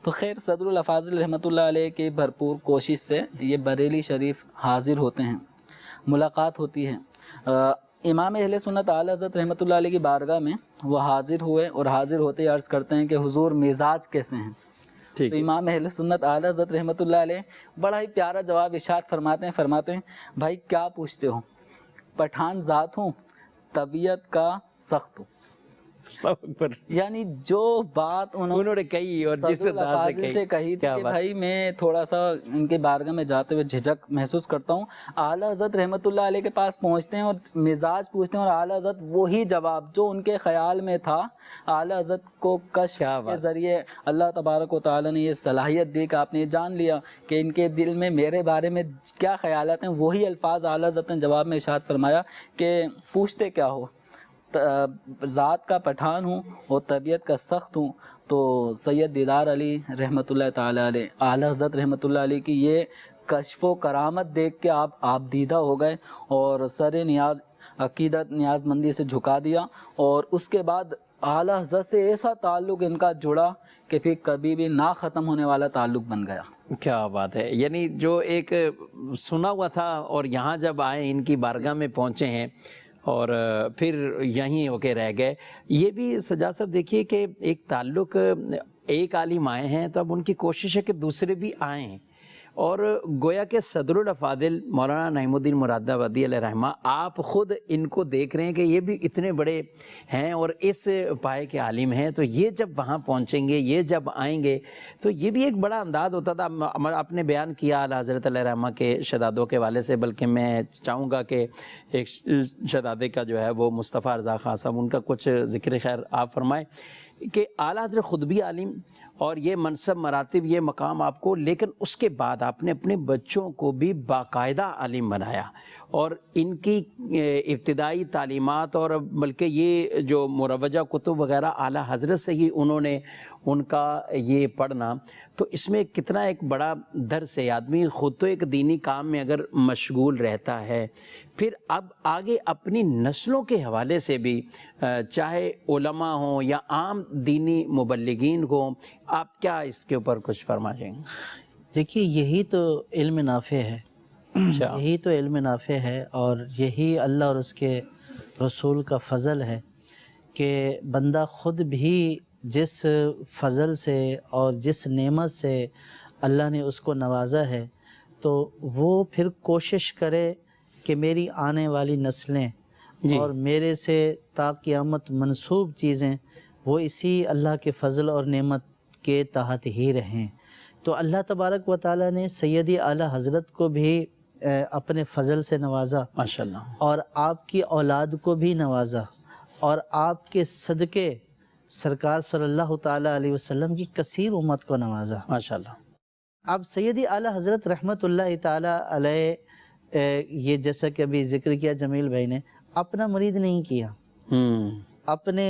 تو خیر صدر الافاضل رحمۃ اللہ علیہ کی بھرپور کوشش سے یہ بریلی شریف حاضر ہوتے ہیں، ملاقات ہوتی ہے۔ امام اہل سنت اعلیٰ حضرت رحمۃ اللہ علیہ کی بارگاہ میں وہ حاضر ہوئے، اور حاضر ہوتے ہی عرض کرتے ہیں کہ حضور مزاج کیسے ہیں؟ تو امام اہل سنت اعلیٰ حضرت رحمۃ اللہ علیہ بڑا ہی پیارا جواب ارشاد فرماتے ہیں بھائی کیا پوچھتے ہو، پٹھان ذات ہوں، طبیعت کا سخت ہوں۔ یعنی جو بات انہوں نے کہی اور جس سے کہی تھی کہ بھائی میں تھوڑا سا ان کے بارگاہ میں جاتے ہوئے جھجک محسوس کرتا ہوں، اعلیٰ حضرت رحمۃ اللہ علیہ کے پاس پہنچتے ہیں اور مزاج پوچھتے ہیں، اور اعلیٰ حضرت وہی جواب جو ان کے خیال میں تھا، اعلیٰ حضرت کو کشف کے ذریعے اللہ تبارک و تعالیٰ نے یہ صلاحیت دی کہ آپ نے یہ جان لیا کہ ان کے دل میں میرے بارے میں کیا خیالات ہیں۔ وہی الفاظ اعلیٰ حضرت نے جواب میں ارشاد فرمایا کہ پوچھتے کیا ہو، ذات کا پٹھان ہوں اور طبیعت کا سخت ہوں۔ تو سید دیدار علی رحمۃ اللہ تعالیٰ علیہ، اعلیٰ حضرت رحمۃ اللہ علیہ کی یہ کشف و کرامت دیکھ کے آپ دیدہ ہو گئے، اور سر نیاز عقیدت نیاز مندی سے جھکا دیا، اور اس کے بعد اعلیٰ حضرت سے ایسا تعلق ان کا جڑا کہ پھر کبھی بھی نہ ختم ہونے والا تعلق بن گیا۔ کیا بات ہے، یعنی جو ایک سنا ہوا تھا اور یہاں جب آئے ان کی بارگاہ میں پہنچے ہیں اور پھر یہیں ہو کے رہ گئے۔ یہ بھی سجاد صاحب دیکھیے کہ ایک تعلق، ایک عالم آئے ہیں تو اب ان کی کوشش ہے کہ دوسرے بھی آئیں، اور گویا کہ صدر الافاضل مولانا نعیم الدین مراد آبادی علیہ رحمہ آپ خود ان کو دیکھ رہے ہیں کہ یہ بھی اتنے بڑے ہیں اور اس پائے کے عالم ہیں، تو یہ جب وہاں پہنچیں گے، یہ جب آئیں گے تو یہ بھی ایک بڑا انداز ہوتا تھا۔ آپ نے بیان کیا اعلیٰ حضرت علیہ رحمہ کے شہزادوں کے والے سے، بلکہ میں چاہوں گا کہ ایک شہزادے کا جو ہے وہ مصطفیٰ رضا خان صاحب، ان کا کچھ ذکر خیر آپ فرمائیں کہ اعلیٰ حضرت خود بھی عالم اور یہ منصب مراتب یہ مقام آپ کو، لیکن اس کے بعد آپ نے اپنے بچوں کو بھی باقاعدہ عالم بنایا اور ان کی ابتدائی تعلیمات اور بلکہ یہ جو مروجہ کتب وغیرہ اعلیٰ حضرت سے ہی انہوں نے ان کا یہ پڑھنا، تو اس میں کتنا ایک بڑا درس ہے۔ آدمی خود تو ایک دینی کام میں اگر مشغول رہتا ہے، پھر اب آگے اپنی نسلوں کے حوالے سے بھی چاہے علماء ہوں یا عام دینی مبلغین ہوں، آپ کیا اس کے اوپر کچھ فرمائیں گے؟ دیکھیے یہی تو علم نافع ہے، یہی تو علم نافع ہے، اور یہی اللہ اور اس کے رسول کا فضل ہے کہ بندہ خود بھی جس فضل سے اور جس نعمت سے اللہ نے اس کو نوازا ہے، تو وہ پھر کوشش کرے کہ میری آنے والی نسلیں اور میرے سے تا قیامت منسوب چیزیں وہ اسی اللہ کے فضل اور نعمت کے تحت ہی رہیں۔ تو اللہ تبارک و تعالیٰ نے سیدی اعلیٰ حضرت کو بھی اپنے فضل سے نوازا، ماشاءاللہ، اور آپ کی اولاد کو بھی نوازا، اور آپ کے صدقے سرکار صلی اللہ تعالیٰ علیہ وسلم کی کثیر امت کو نوازا، ماشاءاللہ۔ اب سیدی اعلیٰ حضرت رحمت اللہ تعالیٰ علیہ یہ جیسا کہ ابھی ذکر کیا جمیل بھائی نے، اپنا مرید نہیں کیا، اپنے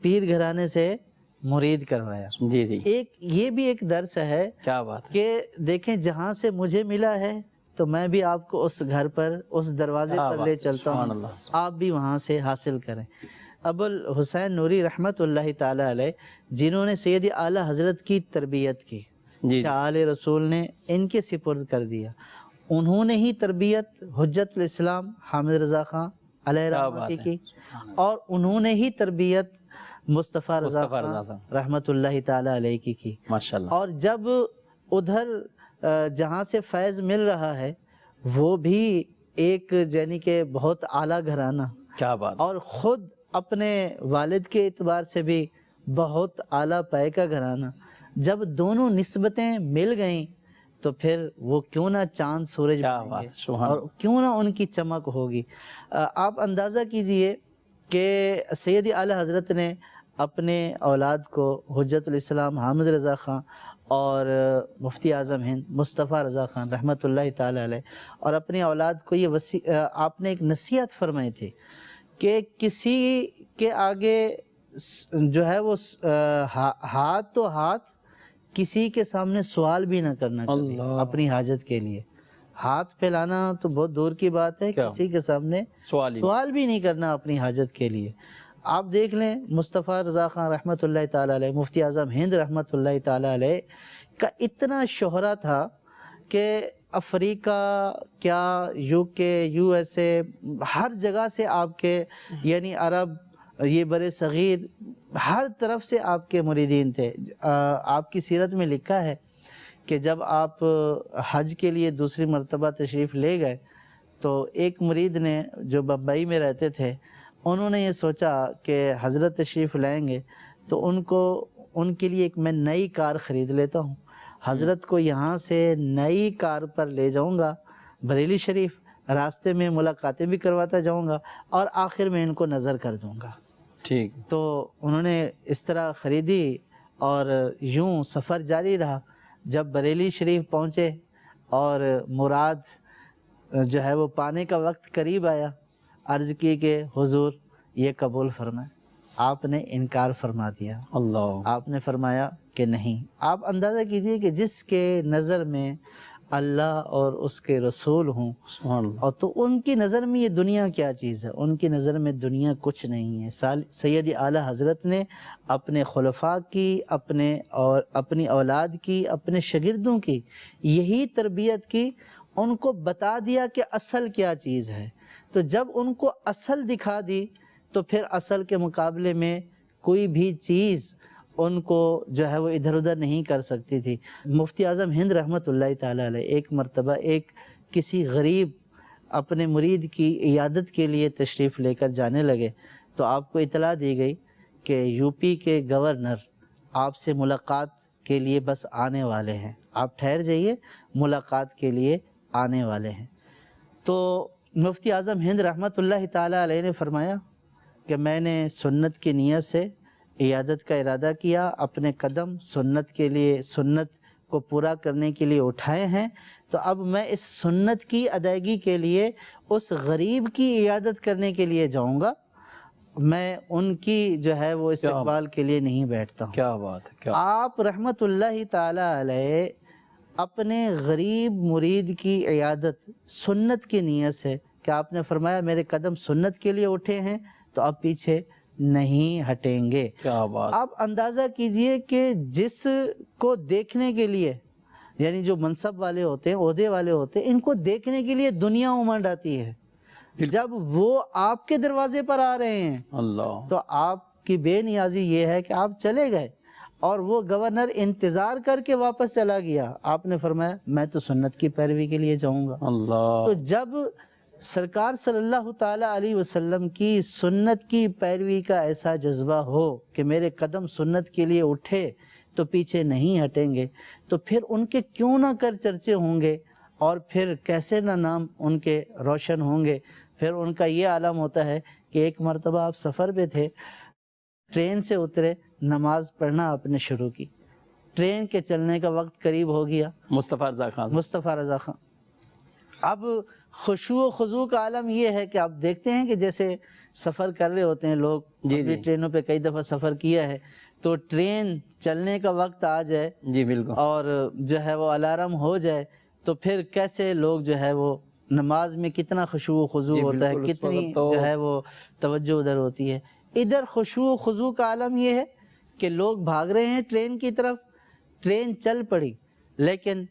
پیر گھرانے سے مرید کروایا۔ جی جی، ایک یہ بھی ایک درس ہے، کیا بات ہے، کہ دیکھیں جہاں سے مجھے ملا ہے تو میں بھی آپ کو اس گھر پر، اس دروازے پر لے چلتا ہوں، آپ بھی وہاں سے حاصل کریں۔ ابو الحسین نوری رحمۃ اللہ تعالی علیہ، جنہوں نے سید اعلیٰ حضرت کی تربیت کی، جی شاہ رسول نے ان کے سپرد کر دیا، انہوں نے ہی تربیت حجت الاسلام حامد رضا خان علیہ رحمہ کی، اور انہوں نے ہی تربیت مصطفیٰ رضا خان رحمۃ اللہ تعالی علیہ کی ماشاءاللہ۔ اور جب ادھر جہاں سے فیض مل رہا ہے وہ بھی ایک یعنی کہ بہت اعلیٰ گھرانہ، کیا بات، اور خود اپنے والد کے اعتبار سے بھی بہت اعلیٰ پائے کا گھرانہ، جب دونوں نسبتیں مل گئیں تو پھر وہ کیوں نہ چاند سورج کیا بنیں بات، گے، سبحان اور کیوں نہ ان کی چمک ہوگی۔ آپ اندازہ کیجئے کہ سید اعلیٰ حضرت نے اپنے اولاد کو حجت الاسلام حامد رضا خان اور مفتی اعظم ہند مصطفیٰ رضا خان رحمۃ اللہ تعالی علیہ، اور اپنی اولاد کو یہ آپ نے ایک نصیحت فرمائی تھی کہ کسی کے آگے جو ہے وہ ہاتھ تو ہاتھ، کسی کے سامنے سوال بھی نہ کرنا کبھی اپنی حاجت کے لیے۔ ہاتھ پھیلانا تو بہت دور کی بات ہے، کسی کے سامنے سوال بھی نہیں کرنا اپنی حاجت کے لیے۔ آپ دیکھ لیں مصطفیٰ رضا خان رحمۃ اللہ تعالی علیہ، مفتی اعظم ہند رحمۃ اللہ تعالی علیہ کا اتنا شہرہ تھا کہ افریقہ کیا USA ہر جگہ سے آپ کے یعنی عرب، یہ برِ صغیر، ہر طرف سے آپ کے مریدین تھے۔ آپ کی سیرت میں لکھا ہے کہ جب آپ حج کے لیے دوسری مرتبہ تشریف لے گئے تو ایک مرید نے جو بمبئی میں رہتے تھے، انہوں نے یہ سوچا کہ حضرت تشریف لائیں گے تو ان کے لیے ایک میں نئی کار خرید لیتا ہوں، حضرت کو یہاں سے نئی کار پر لے جاؤں گا بریلی شریف، راستے میں ملاقاتیں بھی کرواتا جاؤں گا اور آخر میں ان کو نظر کر دوں گا۔ ٹھیک، تو انہوں نے اس طرح خریدی اور یوں سفر جاری رہا۔ جب بریلی شریف پہنچے اور مراد جو ہے وہ پانے کا وقت قریب آیا، عرض کی کہ حضور یہ قبول فرمائیں، آپ نے انکار فرما دیا۔ اللہ، آپ نے فرمایا کہ نہیں۔ آپ اندازہ کیجئے کہ جس کے نظر میں اللہ اور اس کے رسول ہوں، سبحان اللہ، اور تو ان کی نظر میں یہ دنیا کیا چیز ہے، ان کی نظر میں دنیا کچھ نہیں ہے۔ سید اعلیٰ حضرت نے اپنے خلفاء کی، اپنی اولاد کی، اپنے شاگردوں کی یہی تربیت کی، ان کو بتا دیا کہ اصل کیا چیز ہے۔ تو جب ان کو اصل دکھا دی تو پھر اصل کے مقابلے میں کوئی بھی چیز ان کو جو ہے وہ ادھر ادھر نہیں کر سکتی تھی۔ مفتی اعظم ہند رحمۃ اللہ تعالی علیہ ایک مرتبہ کسی غریب اپنے مرید کی عیادت کے لیے تشریف لے کر جانے لگے تو آپ کو اطلاع دی گئی کہ UP کے گورنر آپ سے ملاقات کے لیے بس آنے والے ہیں، آپ ٹھہر جائیے، ملاقات کے لیے آنے والے ہیں۔ تو مفتی اعظم ہند رحمۃ اللہ تعالی علیہ نے فرمایا کہ میں نے سنت کی نیت سے عیادت کا ارادہ کیا، اپنے قدم سنت کے لیے، سنت کو پورا کرنے کے لیے اٹھائے ہیں، تو اب میں اس سنت کی ادائیگی کے لیے اس غریب کی عیادت کرنے کے لیے جاؤں گا، میں ان کی جو ہے وہ استقبال کے لیے نہیں بیٹھتا ہوں۔ کیا بات ہے، کیا آپ رحمت اللہ تعالی علیہ اپنے غریب مرید کی عیادت سنت کی نیت سے، کہ آپ نے فرمایا میرے قدم سنت کے لیے اٹھے ہیں تو اب پیچھے نہیں ہٹیں گے۔ کیا بات، آپ اندازہ کیجئے کہ جس کو دیکھنے کے لیے، یعنی جو منصب والے ہوتے ہیں، عہدے والے ہوتے ہیں، ان کو دیکھنے کے لیے دنیا امنڈ آتی ہے، جب وہ آپ کے دروازے پر آ رہے ہیں اللہ، تو آپ کی بے نیازی یہ ہے کہ آپ چلے گئے اور وہ گورنر انتظار کر کے واپس چلا گیا۔ آپ نے فرمایا میں تو سنت کی پیروی کے لیے جاؤں گا۔ اللہ، تو جب سرکار صلی اللہ تعالیٰ علیہ وسلم کی سنت کی پیروی کا ایسا جذبہ ہو کہ میرے قدم سنت کے لیے اٹھے تو پیچھے نہیں ہٹیں گے، تو پھر ان کے کیوں نہ کر چرچے ہوں گے، اور پھر کیسے نہ نام ان کے روشن ہوں گے۔ پھر ان کا یہ عالم ہوتا ہے کہ ایک مرتبہ آپ سفر پہ تھے، ٹرین سے اترے، نماز پڑھنا آپ نے شروع کی، ٹرین کے چلنے کا وقت قریب ہو گیا، مصطفیٰ رضا خان، اب خشوع و خضوع کا عالم یہ ہے کہ آپ دیکھتے ہیں کہ جیسے سفر کر رہے ہوتے ہیں لوگ، اپنی ٹرینوں پہ کئی دفعہ سفر کیا ہے، تو ٹرین چلنے کا وقت آ جائے جی بالکل، اور جو ہے وہ الارم ہو جائے تو پھر کیسے لوگ جو ہے وہ نماز میں کتنا خشوع و خضوع ہوتا ہے، کتنی جو ہے وہ توجہ ادھر ہوتی ہے۔ ادھر خشوع و خضوع کا عالم یہ ہے کہ لوگ بھاگ رہے ہیں ٹرین کی طرف، ٹرین چل پڑی، لیکن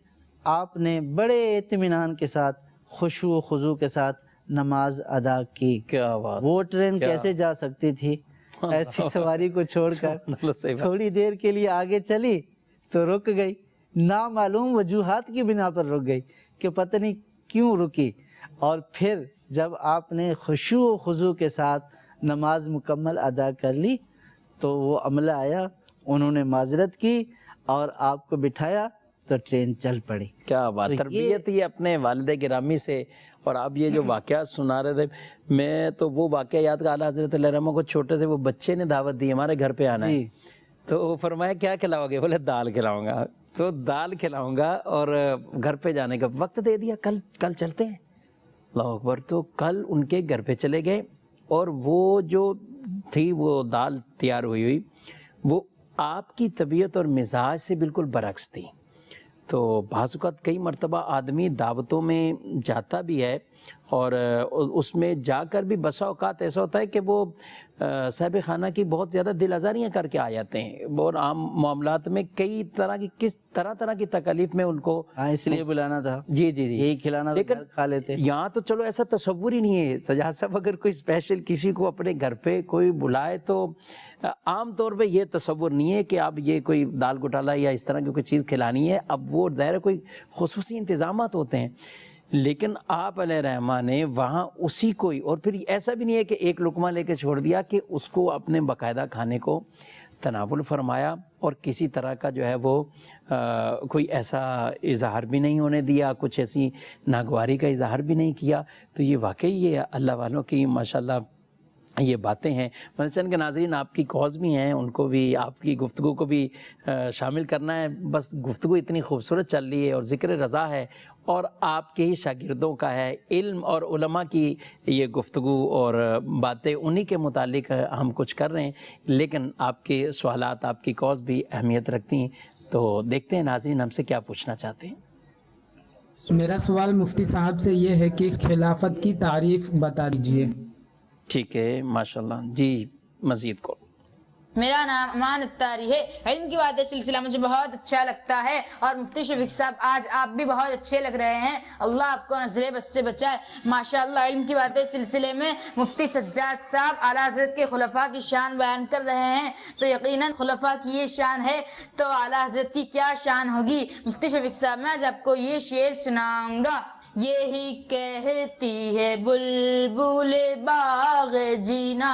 آپ نے بڑے اطمینان کے ساتھ خشوع و خضوع کے ساتھ نماز ادا کی۔ کیا بات، وہ ٹرین کیسے جا سکتی تھی ایسی سواری کو چھوڑ کر؟ تھوڑی دیر کے لیے آگے چلی تو رک گئی، نامعلوم وجوہات کی بنا پر رک گئی کہ پتہ نہیں کیوں رکی، اور پھر جب آپ نے خشوع و خضوع کے ساتھ نماز مکمل ادا کر لی تو وہ عملہ آیا، انہوں نے معذرت کی اور آپ کو بٹھایا تو ٹرین چل پڑی۔ کیا بات، تربیت یہ اپنے والد گرامی سے۔ اور آپ یہ جو واقعات سنا رہے تھے، میں تو وہ واقعہ یاد کا، اعلیٰ حضرت علیہ رحمہ کو چھوٹے سے وہ بچے نے دعوت دی ہمارے گھر پہ آنا ہے، تو وہ فرمایا کیا کھلاؤ گے؟ بولے دال کھلاؤں گا، تو دال کھلاؤں گا اور گھر پہ جانے کا وقت دے دیا، کل چلتے ہیں۔ اللہ اکبر، تو کل ان کے گھر پہ چلے گئے اور وہ جو تھی وہ دال تیار ہوئی وہ آپ کی طبیعت اور مزاج سے بالکل برعکس تھی۔ تو بعض اوقات کئی مرتبہ آدمی دعوتوں میں جاتا بھی ہے اور اس میں جا کر بھی بسا اوقات ایسا ہوتا ہے کہ وہ صاحب خانہ کی بہت زیادہ دل آزاریاں کر کے آ جاتے ہیں، اور عام معاملات میں کئی طرح کی طرح کی تکالیف میں ان کو اس لیے بلانا تھا، جی یہی کھلانا تھا، گھر کھا لیتے۔ یہاں تو چلو ایسا تصور ہی نہیں ہے سجاد صاحب، اگر کوئی اسپیشل کسی کو اپنے گھر پہ کوئی بلائے تو عام طور پہ یہ تصور نہیں ہے کہ اب یہ کوئی دال گٹالا یا اس طرح کی کوئی چیز کھلانی ہے، اب وہ ظاہر کوئی خصوصی انتظامات ہوتے ہیں، لیکن آپ علیہ رحمہ نے وہاں اسی کو ہی، اور پھر ایسا بھی نہیں ہے کہ ایک لقمہ لے کے چھوڑ دیا، کہ اس کو اپنے باقاعدہ کھانے کو تناول فرمایا، اور کسی طرح کا جو ہے وہ کوئی ایسا اظہار بھی نہیں ہونے دیا، کچھ ایسی ناگواری کا اظہار بھی نہیں کیا۔ تو یہ واقعی یہ اللہ والوں کی ماشاءاللہ یہ باتیں ہیں۔ منچن کے ناظرین، آپ کی کالز بھی ہیں، ان کو بھی آپ کی گفتگو کو بھی شامل کرنا ہے۔ بس گفتگو اتنی خوبصورت چل رہی ہے اور ذکر رضا ہے، اور آپ کے ہی شاگردوں کا ہے، علم اور علماء کی یہ گفتگو اور باتیں، انہی کے متعلق ہم کچھ کر رہے ہیں، لیکن آپ کے سوالات، آپ کی کالز بھی اہمیت رکھتی ہیں۔ تو دیکھتے ہیں ناظرین ہم سے کیا پوچھنا چاہتے ہیں۔ میرا سوال مفتی صاحب سے یہ ہے کہ خلافت کی تعریف بتا دیجئے۔ ٹھیک ہے، ماشاءاللہ، جی مزید کو۔ میرا نام امان اتاری ہے۔ علم کی باتیں سلسلہ مجھے بہت اچھا لگتا ہے، اور مفتی شفیق صاحب آج آپ بھی بہت اچھے لگ رہے ہیں، اللہ آپ کو نظر بد سے بچائے۔ ماشاءاللہ علم کی باتیں سلسلے میں مفتی سجاد صاحب اعلیٰ حضرت کے خلفاء کی شان بیان کر رہے ہیں، تو یقیناً خلفاء کی یہ شان ہے تو اعلیٰ حضرت کی کیا شان ہوگی۔ مفتی شفیق صاحب میں آج آپ کو یہ شعر سناؤں گا۔ یہی کہتی ہے بلبل باغ جینا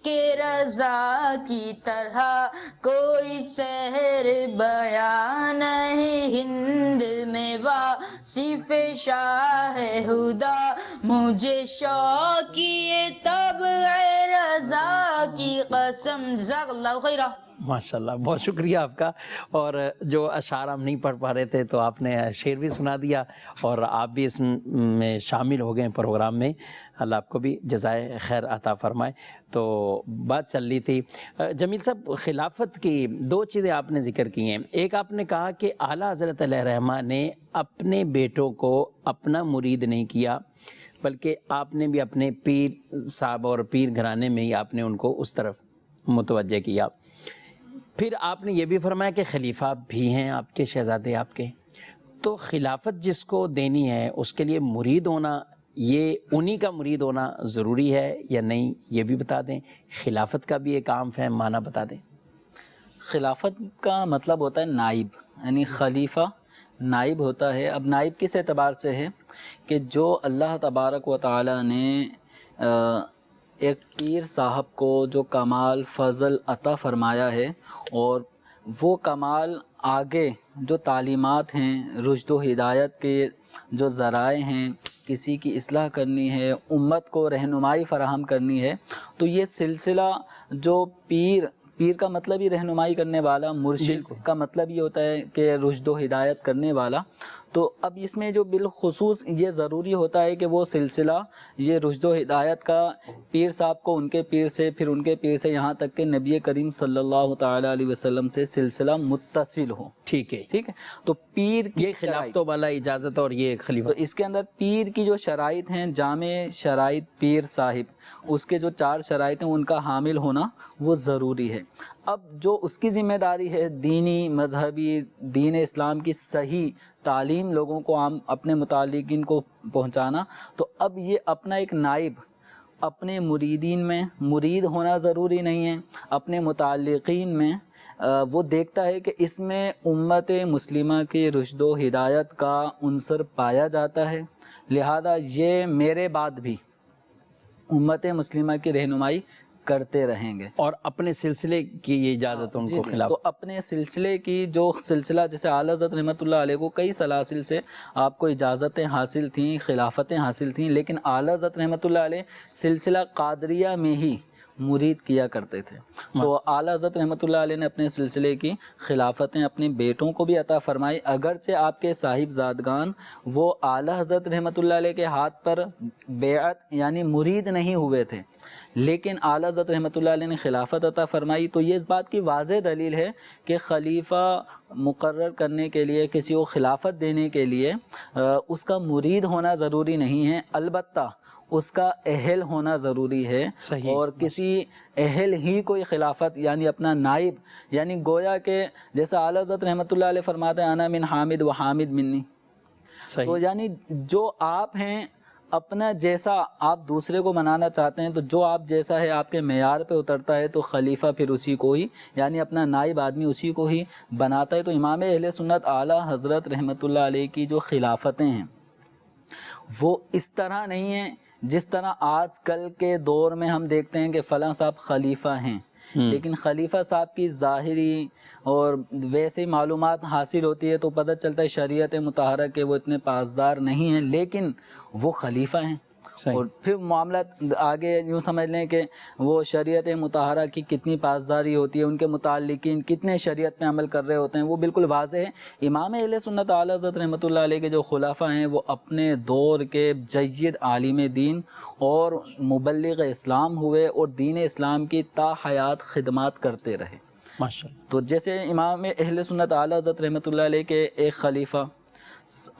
کہ رضا کی طرح کوئی سحر بیان نہیں، ہند میں واصف شاہ ہدا مجھے شوقی طبع رضا کی قسم۔ جزاک اللہ خیرہ۔ ماشاءاللہ، بہت شکریہ آپ کا۔ اور جو اشعار ہم نہیں پڑھ پا رہے تھے تو آپ نے شعر بھی سنا دیا، اور آپ بھی اس میں شامل ہو گئے پروگرام میں، اللہ آپ کو بھی جزائے خیر عطا فرمائے۔ تو بات چل رہی تھی جمیل صاحب، خلافت کی دو چیزیں آپ نے ذکر کی ہیں۔ ایک آپ نے کہا کہ اعلیٰ حضرت علیہ رحمہ نے اپنے بیٹوں کو اپنا مرید نہیں کیا، بلکہ آپ نے بھی اپنے پیر صاحب اور پیر گھرانے میں ہی آپ نے ان کو اس طرف متوجہ کیا۔ پھر آپ نے یہ بھی فرمایا کہ خلیفہ بھی ہیں آپ کے، شہزادے آپ کے، تو خلافت جس کو دینی ہے اس کے لیے مرید ہونا، یہ انہی کا مرید ہونا ضروری ہے یا نہیں، یہ بھی بتا دیں۔ خلافت کا بھی ایک عام فہم معنی بتا دیں۔ خلافت کا مطلب ہوتا ہے نائب، یعنی خلیفہ نائب ہوتا ہے۔ اب نائب کس اعتبار سے ہے کہ جو اللہ تبارک و تعالی نے ایک پیر صاحب کو جو کمال فضل عطا فرمایا ہے، اور وہ کمال آگے جو تعلیمات ہیں، رشد و ہدایت کے جو ذرائع ہیں، کسی کی اصلاح کرنی ہے، امت کو رہنمائی فراہم کرنی ہے، تو یہ سلسلہ جو پیر کا مطلب ہی رہنمائی کرنے والا، مرشد کا مطلب یہ ہوتا ہے کہ رشد و ہدایت کرنے والا، تو اب اس میں جو بالخصوص یہ ضروری ہوتا ہے کہ وہ سلسلہ یہ رشد و ہدایت کا پیر صاحب کو ان کے پیر سے، پھر ان کے پیر سے، یہاں تک کہ نبی کریم صلی اللہ تعالی علیہ وسلم سے سلسلہ متصل ہو. ٹھیک ہے. ٹھیک ہے. تو پیر کی یہ خلافتوں والا اجازت اور یہ خلیفہ. تو اس کے اندر پیر کی جو شرائط ہیں، جامع شرائط پیر صاحب، اس کے جو 4 شرائط ہیں ان کا حامل ہونا وہ ضروری ہے. اب جو اس کی ذمہ داری ہے دینی مذہبی دین اسلام کی صحیح تعلیم لوگوں کو عام اپنے متعلقین کو پہنچانا، تو اب یہ اپنا ایک نائب اپنے مریدین میں، مرید ہونا ضروری نہیں ہے، اپنے متعلقین میں وہ دیکھتا ہے کہ اس میں امت مسلمہ کی رشد و ہدایت کا عنصر پایا جاتا ہے، لہذا یہ میرے بعد بھی امت مسلمہ کی رہنمائی کرتے رہیں گے. اور اپنے سلسلے کی یہ اجازت ان کو خلاف. تو اپنے سلسلے کی جو سلسلہ، جیسے اعلیٰ حضرت رحمۃ اللہ علیہ کو کئی سلاسل سے آپ کو اجازتیں حاصل تھیں، خلافتیں حاصل تھیں، لیکن اعلیٰ حضرت رحمۃ اللہ علیہ سلسلہ قادریہ میں ہی مرید کیا کرتے تھے. تو اعلیٰ حضرت رحمۃ اللہ علیہ نے اپنے سلسلے کی خلافتیں اپنے بیٹوں کو بھی عطا فرمائی، اگرچہ آپ کے صاحب زادگان وہ اعلیٰ حضرت رحمۃ اللہ علیہ کے ہاتھ پر بیعت یعنی مرید نہیں ہوئے تھے، لیکن اعلیٰ حضرت رحمۃ اللہ علیہ نے خلافت عطا فرمائی. تو یہ اس بات کی واضح دلیل ہے کہ خلیفہ مقرر کرنے کے لیے، کسی کو خلافت دینے کے لیے اس کا مرید ہونا ضروری نہیں ہے، البتہ اس کا اہل ہونا ضروری ہے. اور کسی اہل ہی کوئی خلافت یعنی اپنا نائب، یعنی گویا کہ جیسا اعلیٰ حضرت رحمۃ اللہ علیہ فرماتے ہیں انا من حامد و حامد منی، تو یعنی جو آپ ہیں اپنا جیسا آپ دوسرے کو منانا چاہتے ہیں، تو جو آپ جیسا ہے آپ کے معیار پہ اترتا ہے تو خلیفہ پھر اسی کو ہی یعنی اپنا نائب آدمی اسی کو ہی بناتا ہے. تو امام اہل سنت اعلیٰ حضرت رحمۃ اللہ علیہ کی جو خلافتیں ہیں وہ اس طرح نہیں ہیں جس طرح آج کل کے دور میں ہم دیکھتے ہیں کہ فلاں صاحب خلیفہ ہیں، لیکن خلیفہ صاحب کی ظاہری اور ویسے معلومات حاصل ہوتی ہے تو پتہ چلتا ہے شریعت مطہرہ کے وہ اتنے پاسدار نہیں ہیں، لیکن وہ خلیفہ ہیں. اور پھر معاملات آگے یوں سمجھ لیں کہ وہ شریعت مطہرہ کی کتنی پاسداری ہوتی ہے، ان کے متعلقین کتنے شریعت میں عمل کر رہے ہوتے ہیں، وہ بالکل واضح ہے. امام اہل سنت اعلیٰ حضرت رحمۃ اللہ علیہ کے جو خلفاء ہیں وہ اپنے دور کے جید عالم دین اور مبلغ اسلام ہوئے اور دین اسلام کی تا حیات خدمات کرتے رہے. ماشاءاللہ. تو جیسے امام اہل سنت اعلیٰ حضرت رحمۃ اللہ علیہ کے ایک خلیفہ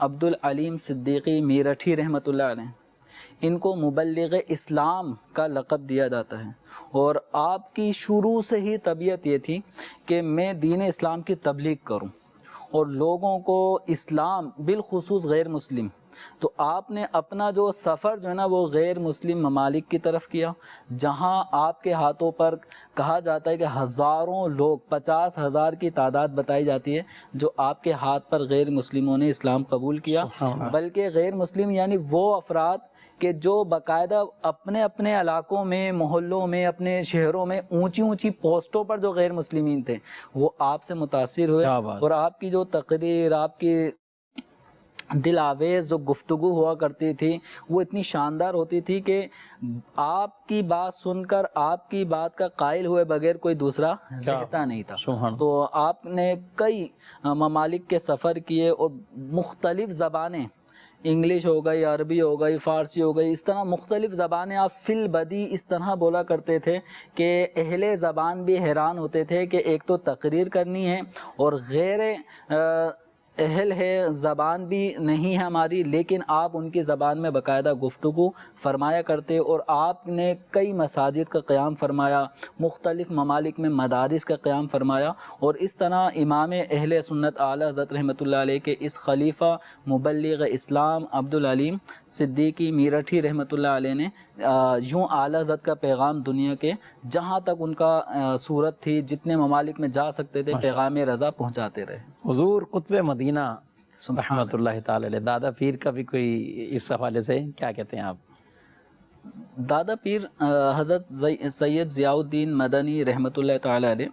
عبدالعلیم صدیقی میرٹھی رحمۃ اللہ علیہ، ان کو مبلغ اسلام کا لقب دیا جاتا ہے، اور آپ کی شروع سے ہی طبیعت یہ تھی کہ میں دین اسلام کی تبلیغ کروں اور لوگوں کو اسلام بالخصوص غیر مسلم. تو آپ نے اپنا جو سفر جو ہے نا وہ غیر مسلم ممالک کی طرف کیا، جہاں آپ کے ہاتھوں پر کہا جاتا ہے کہ ہزاروں لوگ، 50,000 کی تعداد بتائی جاتی ہے جو آپ کے ہاتھ پر غیر مسلموں نے اسلام قبول کیا. بلکہ غیر مسلم یعنی وہ افراد کہ جو باقاعدہ اپنے اپنے علاقوں میں، محلوں میں، اپنے شہروں میں اونچی اونچی پوسٹوں پر جو غیر مسلمین تھے وہ آپ سے متاثر ہوئے، اور آپ کی جو تقریر، آپ کی دل آویز جو گفتگو ہوا کرتی تھی وہ اتنی شاندار ہوتی تھی کہ آپ کی بات سن کر آپ کی بات کا قائل ہوئے بغیر کوئی دوسرا رہتا نہیں تھا. تو آپ نے کئی ممالک کے سفر کیے اور مختلف زبانیں، انگلش ہو گئی، عربی ہو گئی، فارسی ہو گئی، اس طرح مختلف زبانیں آپ فی البدی اس طرح بولا کرتے تھے کہ اہل زبان بھی حیران ہوتے تھے کہ ایک تو تقریر کرنی ہے اور غیر اہل ہے زبان بھی نہیں ہے ہماری، لیکن آپ ان کی زبان میں باقاعدہ گفتگو فرمایا کرتے، اور آپ نے کئی مساجد کا قیام فرمایا، مختلف ممالک میں مدارس کا قیام فرمایا. اور اس طرح امام اہل سنت اعلیٰ حضرت رحمۃ اللہ علیہ کے اس خلیفہ مبلغ اسلام عبدالعلیم صدیقی میرٹھی رحمۃ اللہ علیہ نے یوں اعلیٰ حضرت کا پیغام دنیا کے جہاں تک ان کا صورت تھی، جتنے ممالک میں جا سکتے تھے، پیغام رضا پہنچاتے رہے. حضور قطب مدینہ رحمۃ اللہ تعالی علیہ، دادا پیر کا بھی کوئی اس حوالے سے کیا کہتے ہیں آپ؟ دادا پیر حضرت سید ضیاء الدین مدنی رحمۃ اللہ تعالی علیہ،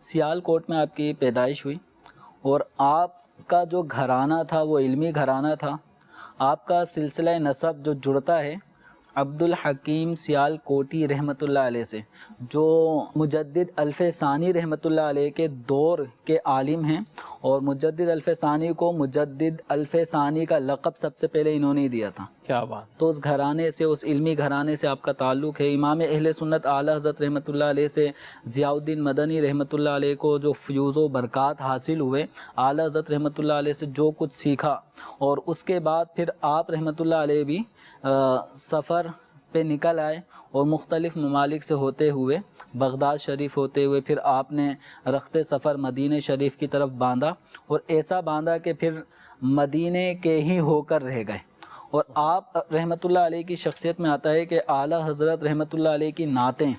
سیال کوٹ میں آپ کی پیدائش ہوئی، اور آپ کا جو گھرانہ تھا وہ علمی گھرانہ تھا. آپ کا سلسلہ نسب جو جڑتا ہے عبد الحکیم سیال کوٹی رحمۃ اللہ علیہ سے، جو مجدد الف ثانی رحمۃ اللہ علیہ کے دور کے عالم ہیں، اور مجدد الف ثانی کو مجدد الف ثانی کا لقب سب سے پہلے انہوں نے ہی دیا تھا۔ کیا بات! تو اس گھرانے سے، اس علمی گھرانے سے آپ کا تعلق ہے۔ امام اہل سنت اعلیٰ حضرت رحمۃ اللہ علیہ سے ضیاء الدین مدنی رحمۃ اللہ علیہ کو جو فیوز و برکات حاصل ہوئے، اعلیٰ حضرت رحمۃ اللہ علیہ سے جو کچھ سیکھا، اور اس کے بعد پھر آپ رحمۃ اللہ علیہ بھی سفر پہ نکل آئے، اور مختلف ممالک سے ہوتے ہوئے بغداد شریف ہوتے ہوئے پھر آپ نے رخت سفر مدینہ شریف کی طرف باندھا، اور ایسا باندھا کہ پھر مدینہ کے ہی ہو کر رہ گئے۔ اور آپ رحمۃ اللہ علیہ کی شخصیت میں آتا ہے کہ اعلیٰ حضرت رحمۃ اللہ علیہ کی نعتیں،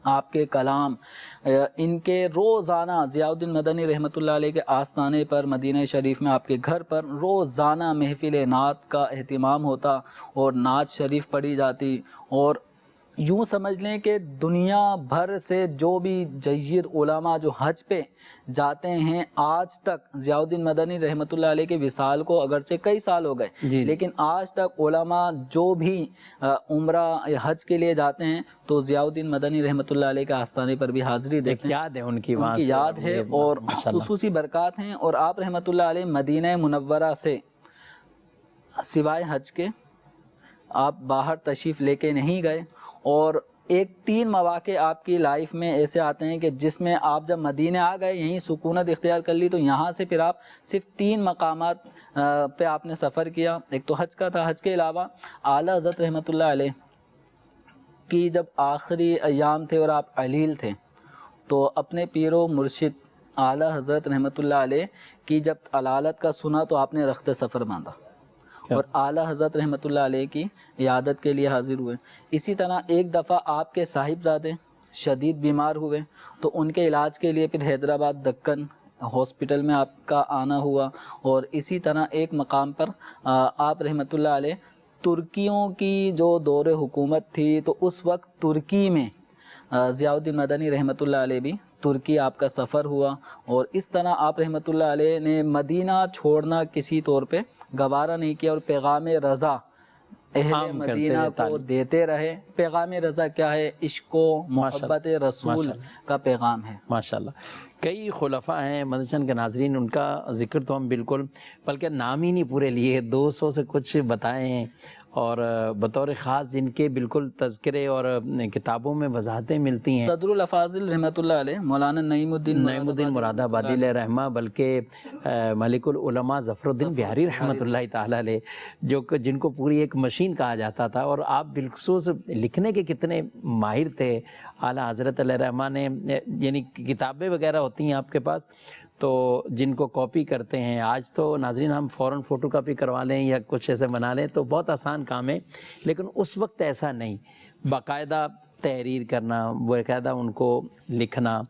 آپ کے کلام، ان کے روزانہ ضیاء الدین مدنی رحمۃ اللہ علیہ کے آستانے پر مدینہ شریف میں آپ کے گھر پر روزانہ محفل نعت کا اہتمام ہوتا، اور نعت شریف پڑھی جاتی، اور یوں سمجھ لیں کہ دنیا بھر سے جو بھی جید علماء جو حج پہ جاتے ہیں، آج تک ضیاء الدین مدنی رحمۃ اللہ علیہ کے وصال کو اگرچہ کئی سال ہو گئے، لیکن آج تک علماء جو بھی عمرہ یا حج کے لیے جاتے ہیں تو ضیاء الدین مدنی رحمۃ اللہ علیہ کے آستانے پر بھی حاضری دیتے ہیں۔ یاد ہے ان کی، وہاں ان کی یاد ہے، اور خصوصی برکات ہیں۔ اور آپ رحمۃ اللہ علیہ مدینہ منورہ سے سوائے حج کے آپ باہر تشریف لے کے نہیں گئے، اور ایک 3 مواقع آپ کی لائف میں ایسے آتے ہیں کہ جس میں آپ جب مدینہ آ گئے، یہیں سکونت اختیار کر لی، تو یہاں سے پھر آپ صرف 3 مقامات پہ آپ نے سفر کیا۔ ایک تو حج کا تھا، حج کے علاوہ اعلیٰ حضرت رحمۃ اللہ علیہ کی جب آخری ایام تھے اور آپ علیل تھے، تو اپنے پیر و مرشد اعلیٰ حضرت رحمۃ اللہ علیہ کی جب علالت کا سنا تو آپ نے رخت سفر باندھا، اور اعلیٰ حضرت رحمۃ اللہ علیہ کی عیادت کے لیے حاضر ہوئے۔ اسی طرح ایک دفعہ آپ کے صاحبزادے شدید بیمار ہوئے، تو ان کے علاج کے لیے پھر حیدرآباد دکن ہاسپٹل میں آپ کا آنا ہوا، اور اسی طرح ایک مقام پر آپ رحمۃ اللہ علیہ ترکیوں کی جو دور حکومت تھی، تو اس وقت ترکی میں ضیاء الدین مدنی رحمۃ اللہ علیہ بھی ترکی آپ کا سفر ہوا، اور اس طرح آپ رحمۃ اللہ علیہ نے مدینہ چھوڑنا کسی طور پہ گوارا نہیں کیا، اور پیغام رضا اہل مدینہ کو دیتے رہے۔ پیغام رضا کیا ہے؟ عشق و محبت رسول کا پیغام ہے۔ ماشاءاللہ، کئی خلفاء ہیں مدنی کے ناظرین، ان کا ذکر تو ہم بالکل، بلکہ نام ہی نہیں پورے لیے، 200 سے کچھ بتائے ہیں، اور بطور خاص جن کے بالکل تذکرے اور کتابوں میں وضاحتیں ملتی ہیں۔ صدر الافاضل رحمۃ اللہ علیہ مولانا نعیم الدین مراد آبادی علیہ رحمہ، بلکہ ملک العلماء ظفر الدین بہاری رحمۃ اللہ تعالیٰ علیہ، جن کو پوری ایک مشین کہا جاتا تھا، اور آپ بالخصوص لکھنے کے کتنے ماہر تھے۔ اعلیٰ حضرت علیہ رحمہ نے، یعنی کتابیں وغیرہ ہوتی ہیں آپ کے پاس، تو جن کو کاپی کرتے ہیں، آج تو ناظرین ہم فوراً فوٹو کاپی کروا لیں یا کچھ ایسے بنا لیں تو بہت آسان کام ہے، لیکن اس وقت ایسا نہیں، باقاعدہ تحریر کرنا، باقاعدہ ان کو لکھنا۔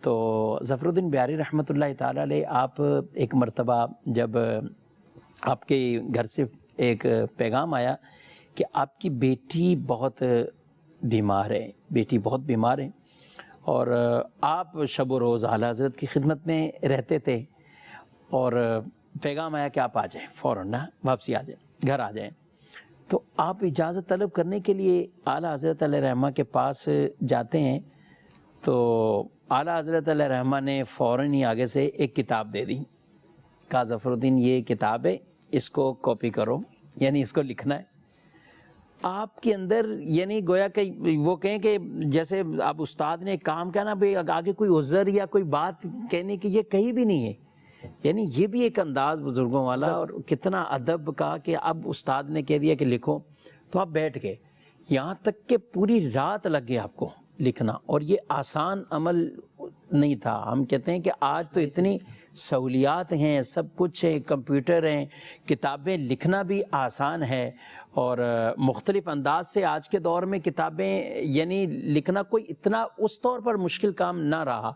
تو ظفر الدین بہاری رحمۃ اللہ تعالیٰ علیہ، آپ ایک مرتبہ جب آپ کے گھر سے ایک پیغام آیا کہ آپ کی بیٹی بہت بیمار ہے، بیٹی بہت بیمار ہے، اور آپ شب و روز اعلیٰ حضرت کی خدمت میں رہتے تھے، اور پیغام آیا کہ آپ آ جائیں، فوراً نا واپسی آ جائیں، گھر آ جائیں۔ تو آپ اجازت طلب کرنے کے لیے اعلیٰ حضرت علیہ رحمہ کے پاس جاتے ہیں، تو اعلیٰ حضرت علیہ رحمہ نے فوراً ہی آگے سے ایک کتاب دے دی، کہا ظفر الدین یہ کتاب ہے، اس کو کاپی کرو، یعنی اس کو لکھنا ہے۔ آپ کے اندر یعنی گویا کہ وہ کہیں کہ جیسے آپ استاد نے کام کیا نا بھائی، آگے کوئی عذر یا کوئی بات کہنے کی یہ کہیں بھی نہیں ہے، یعنی یہ بھی ایک انداز بزرگوں والا، اور کتنا ادب کا کہ اب استاد نے کہہ دیا کہ لکھو تو آپ بیٹھ گئے، یہاں تک کہ پوری رات لگ گئی آپ کو لکھنا، اور یہ آسان عمل نہیں تھا۔ ہم کہتے ہیں کہ آج تو اتنی سہولیات ہیں، سب کچھ ہے، کمپیوٹر ہیں، کتابیں لکھنا بھی آسان ہے، اور مختلف انداز سے آج کے دور میں کتابیں یعنی لکھنا کوئی اتنا اس طور پر مشکل کام نہ رہا۔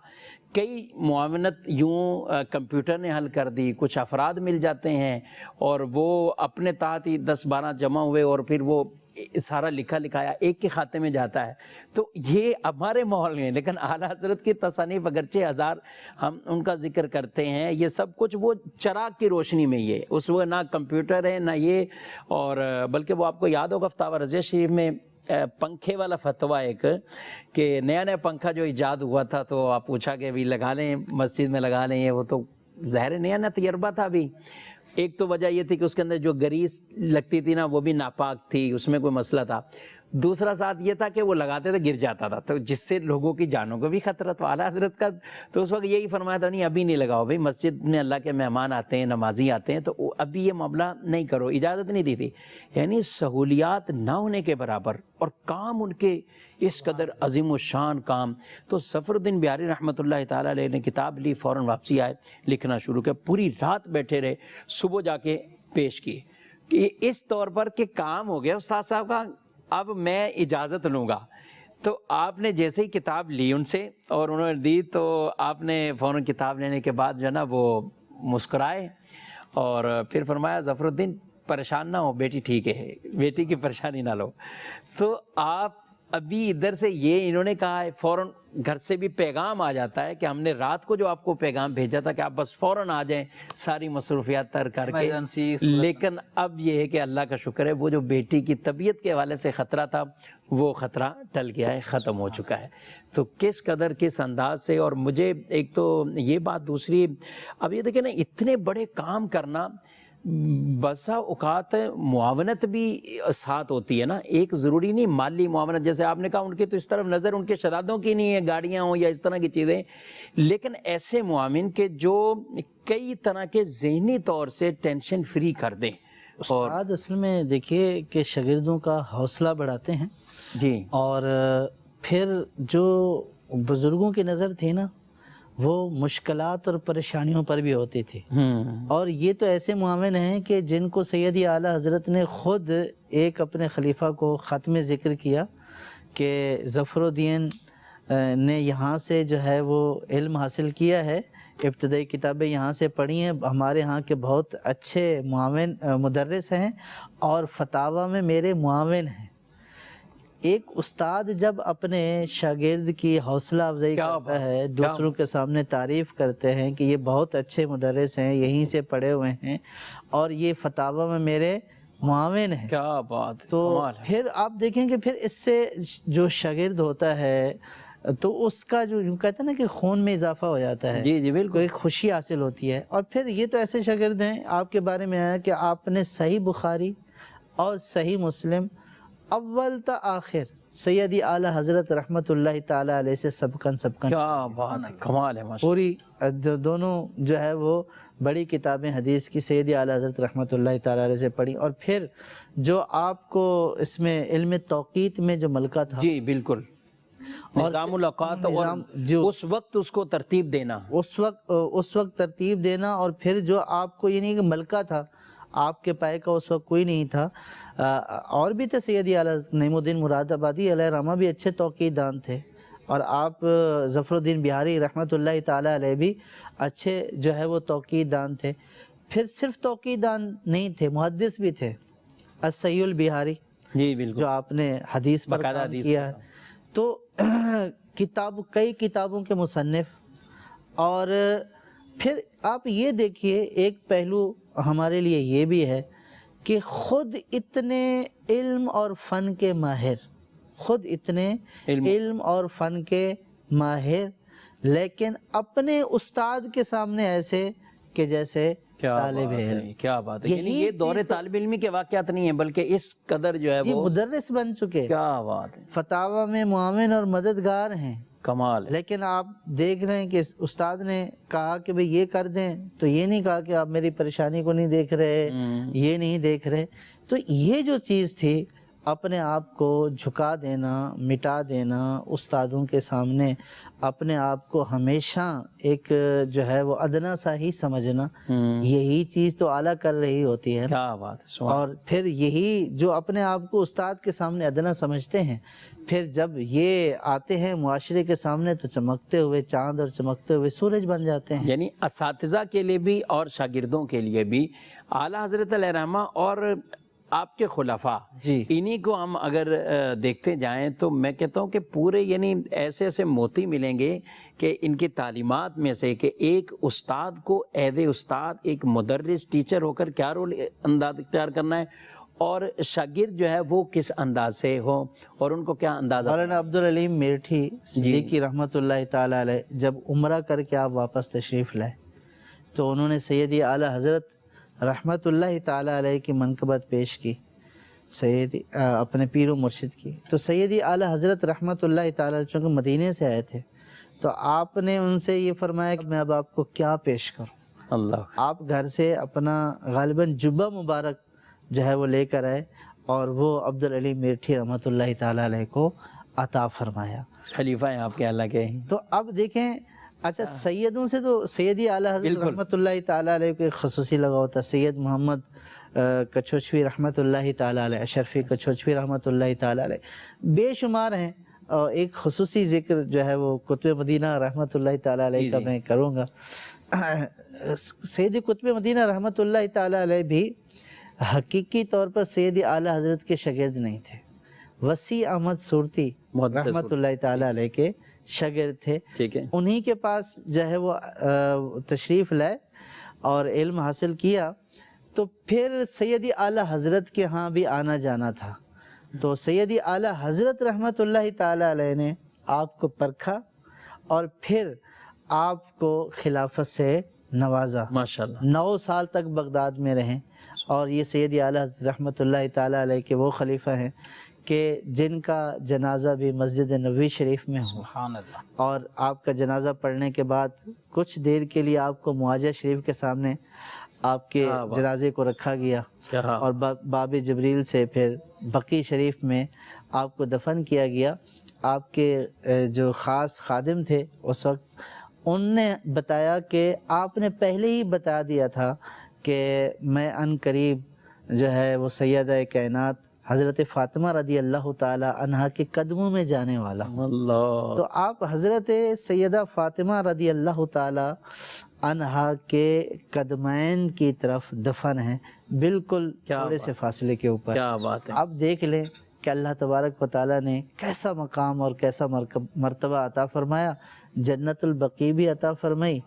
کئی معاونت یوں کمپیوٹر نے حل کر دی، کچھ افراد مل جاتے ہیں اور وہ اپنے تحت ہی 10-12 جمع ہوئے اور پھر وہ سارا لکھا لکھایا ایک کے کھاتے میں جاتا ہے. تو یہ ہمارے ماحول میں، لیکن اعلیٰ حضرت کی تصانیف اگرچہ ہزار ہم ان کا ذکر کرتے ہیں، یہ سب کچھ وہ چراغ کی روشنی میں ہی ہے. اس وقت نہ کمپیوٹر ہے نہ یہ، اور بلکہ وہ آپ کو یاد ہوگا فتاوی رضیہ شریف میں پنکھے والا فتویٰ ایک، کہ نیا نیا پنکھا جو ایجاد ہوا تھا تو آپ پوچھا کہ ابھی لگا لیں مسجد میں لگا لیں، وہ تو ظاہر نیا نیا تجربہ تھا ابھی. ایک تو وجہ یہ تھی کہ اس کے اندر جو گریس لگتی تھی نا وہ بھی ناپاک تھی، اس میں کوئی مسئلہ تھا. دوسرا ساتھ یہ تھا کہ وہ لگاتے تھے گر جاتا تھا، تو جس سے لوگوں کی جانوں کو بھی خطرہ. تو اعلیٰ حضرت کا تو اس وقت یہی فرمایا تھا، نہیں ابھی نہیں لگاؤ بھائی، مسجد میں اللہ کے مہمان آتے ہیں، نمازی آتے ہیں، تو ابھی یہ معاملہ نہیں کرو، اجازت نہیں دی تھی. یعنی سہولیات نہ ہونے کے برابر اور کام ان کے اس قدر عظیم و شان کام. تو ظفر الدین بہاری رحمۃ اللہ تعالیٰ علیہ نے کتاب لی، فوراً واپسی آئے، لکھنا شروع کیا، پوری رات بیٹھے رہے، صبح جا کے پیش کیے کہ اس طور پر کہ کام ہو گیا استاد صاحب کا، اب میں اجازت لوں گا. تو آپ نے جیسے ہی کتاب لی ان سے اور انہوں نے دی، تو آپ نے فوراً کتاب لینے کے بعد جو ہے نا وہ مسکرائے اور پھر فرمایا ظفر الدین پریشان نہ ہو، بیٹی ٹھیک ہے، بیٹی کی پریشانی نہ لو. تو آپ ابھی ادھر سے یہ انہوں نے کہا ہے، فوراً گھر سے بھی پیغام آ جاتا ہے کہ ہم نے رات کو جو آپ کو پیغام بھیجا تھا کہ آپ بس فوراً آ جائیں ساری مصروفیات تر کر کے. لیکن اب یہ ہے کہ اللہ کا شکر ہے، وہ جو بیٹی کی طبیعت کے حوالے سے خطرہ تھا وہ خطرہ ٹل گیا ہے، ختم ہو چکا ہے. تو کس قدر کس انداز سے. اور مجھے ایک تو یہ بات، دوسری اب یہ دیکھیں نا، اتنے بڑے کام کرنا، بسا اوقات معاونت بھی ساتھ ہوتی ہے نا، ایک ضروری نہیں مالی معاونت، جیسے آپ نے کہا ان کی تو اس طرف نظر ان کے شرادوں کی نہیں ہے، گاڑیاں ہوں یا اس طرح کی چیزیں، لیکن ایسے معاون کے جو کئی طرح کے ذہنی طور سے ٹینشن فری کر دیں. استاد اصل میں دیکھیے کہ شاگردوں کا حوصلہ بڑھاتے ہیں جی، اور پھر جو بزرگوں کی نظر تھی نا وہ مشکلات اور پریشانیوں پر بھی ہوتی تھی. اور یہ تو ایسے معاون ہیں کہ جن کو سیدی اعلیٰ حضرت نے خود ایک اپنے خلیفہ کو خط میں ذکر کیا کہ ظفر الدین نے یہاں سے جو ہے وہ علم حاصل کیا ہے، ابتدائی کتابیں یہاں سے پڑھی ہیں، ہمارے ہاں کے بہت اچھے معاون مدرس ہیں اور فتاوی میں میرے معاون ہیں. ایک استاد جب اپنے شاگرد کی حوصلہ افزائی کرتا ہے، دوسروں کے سامنے تعریف کرتے ہیں کہ یہ بہت اچھے مدرس ہیں، یہیں سے پڑھے ہوئے ہیں اور یہ فتاوی میں میرے معاون ہیں. کیا بات. تو پھر آپ دیکھیں کہ پھر اس سے جو شاگرد ہوتا ہے تو اس کا جو کہتے ہیں نا کہ خون میں اضافہ ہو جاتا ہے. جی جی بالکل. ایک خوشی حاصل ہوتی ہے. اور پھر یہ تو ایسے شاگرد ہیں، آپ کے بارے میں آیا کہ آپ نے صحیح بخاری اور صحیح مسلم اول تا آخر سیدی اعلیٰ حضرت رحمت اللہ تعالیٰ علیہ سے سبقن کیا بات ہے، کمال ہے ماشاء پوری دونوں جو ہے وہ بڑی کتابیں حدیث کی سیدی اعلیٰ حضرت رحمت اللہ تعالیٰ علیہ سے پڑھی. اور پھر جو آپ کو اس میں علم توقیت میں جو ملکہ تھا، جی بالکل، نظام الاوقات، اور اس وقت اس کو ترتیب دینا، اس وقت ترتیب دینا. اور پھر جو آپ کو یہ نہیں کہ ملکہ تھا، آپ کے پائے کا اس وقت کوئی نہیں تھا، اور بھی تھے سیدی اعلیٰ نعیم الدین مراد آبادی علیہ رحمہ بھی اچھے توقید دان تھے، اور آپ ظفر الدین بہاری رحمۃ اللہ تعالیٰ علیہ بھی اچھے جو ہے وہ توقید دان تھے. پھر صرف توقید دان نہیں تھے، محدث بھی تھے، الصحیح البہاری جی بالکل، جو آپ نے حدیث پر کام کیا ہے. تو کئی کتابوں کے مصنف. اور پھر آپ یہ دیکھیے ایک پہلو ہمارے لیے یہ بھی ہے کہ خود اتنے علم اور فن کے ماہر، لیکن اپنے استاد کے سامنے ایسے کہ جیسے طالب علم. کیا بات ہے. یہ دور طالب علمی کے واقعات نہیں ہیں بلکہ اس قدر جو ہے وہ مدرس بن چکے. کیا بات ہے. فتاوی میں معاون اور مددگار ہیں، کمال. لیکن آپ دیکھ رہے ہیں کہ استاد نے کہا کہ بھئی یہ کر دیں تو یہ نہیں کہا کہ آپ میری پریشانی کو نہیں دیکھ رہے، یہ نہیں دیکھ رہے. تو یہ جو چیز تھی، اپنے آپ کو جھکا دینا، مٹا دینا استادوں کے سامنے، اپنے آپ کو ہمیشہ ایک جو ہے وہ ادنا سا ہی سمجھنا، یہی چیز تو اعلیٰ کر رہی ہوتی ہے. کیا بات ہے. اور پھر یہی جو اپنے آپ کو استاد کے سامنے ادنا سمجھتے ہیں، پھر جب یہ آتے ہیں معاشرے کے سامنے تو چمکتے ہوئے چاند اور چمکتے ہوئے سورج بن جاتے ہیں. یعنی اساتذہ کے لیے بھی اور شاگردوں کے لیے بھی اعلیٰ حضرت علیہ رحمہ اور آپ کے خلفاء جی انہی کو ہم اگر دیکھتے جائیں تو میں کہتا ہوں کہ پورے یعنی ایسے ایسے موتی ملیں گے کہ ان کی تعلیمات میں سے کہ ایک استاد کو عہد استاد ایک مدرس ٹیچر ہو کر کیا رول انداز اختیار کرنا ہے اور شاگرد جو ہے وہ کس انداز سے ہو اور ان کو کیا اندازہ مولانا عبدالعلیم میرٹھی صدیقی رحمۃ اللہ تعالیٰ علیہ جب عمرہ کر کے آپ واپس تشریف لائے تو انہوں نے سیدی اعلیٰ حضرت رحمۃ اللہ تعالیٰ علیہ کی منقبت پیش کی، سیدی اپنے پیر و مرشد کی. تو سیدی اعلیٰ حضرت رحمۃ اللہ تعالیٰ علیہ چونکہ مدینے سے آئے تھے تو آپ نے ان سے یہ فرمایا کہ میں اب آپ کو کیا پیش کروں. اللہ آپ گھر سے اپنا غالباً جبہ مبارک جو ہے وہ لے کر آئے اور وہ عبدالعلیم میرٹھی رحمۃ اللہ تعالیٰ علیہ کو عطا فرمایا. خلیفہ ہیں آپ کے اللہ کے. تو اب دیکھیں اچھا سیدوں سے تو سیدی اعلیٰ حضرت رحمۃ اللہ تعالیٰ علیہ کو ایک خصوصی لگاؤ تھا. سید محمد کچھوچوی رحمۃ اللہ تعالیٰ علیہ، اشرفی کچھوچوی رحمۃ اللہ تعالیٰ علیہ بے شمار ہیں. اور ایک خصوصی ذکر جو ہے وہ قطب مدینہ رحمۃ اللہ تعالیٰ علیہ کا میں کروں گا. سید قطب مدینہ رحمۃ اللہ تعالیٰ علیہ بھی حقیقی طور پر سیدی اعلیٰ حضرت کے شاگرد نہیں تھے. وسیع احمد صورتی رحمۃ اللہ تعالیٰ علیہ کے شاگرد تھے. ٹھیک ہے. انہی کے پاس جو ہے وہ تشریف لائے اور علم حاصل کیا. تو پھر سیدی اعلیٰ حضرت کے ہاں بھی آنا جانا تھا. تو سیدی اعلیٰ حضرت رحمۃ اللہ تعالیٰ علیہ نے آپ کو پرکھا اور پھر آپ کو خلافت سے نوازا. ماشاءاللہ 9 سال تک بغداد میں رہیں اور یہ سیدی اعلیٰ حضرت رحمۃ اللہ تعالیٰ علیہ کے وہ خلیفہ ہیں کہ جن کا جنازہ بھی مسجد نبوی شریف میں ہوا. سبحان اللہ. اور آپ کا جنازہ پڑھنے کے بعد کچھ دیر کے لیے آپ کو معاجہ شریف کے سامنے آپ کے جنازے کو رکھا گیا اور باب جبریل سے پھر بقی شریف میں آپ کو دفن کیا گیا. آپ کے جو خاص خادم تھے اس وقت ان نے بتایا کہ آپ نے پہلے ہی بتا دیا تھا کہ میں ان قریب جو ہے وہ سیدہ کائنات حضرت فاطمہ رضی اللہ تعالی عنہا کے قدموں میں جانے والا ہوں. اللہ. تو آپ حضرت سیدہ فاطمہ رضی اللہ تعالی عنہا کے قدمین کی طرف دفن ہیں، بالکل تھوڑے سے فاصلے کے اوپر. کیا بات ہے. اب دیکھ لیں کہ اللہ تبارک و تعالیٰ نے کیسا مقام اور کیسا مرتبہ عطا فرمایا. جنت البقیع بھی عطا فرمائی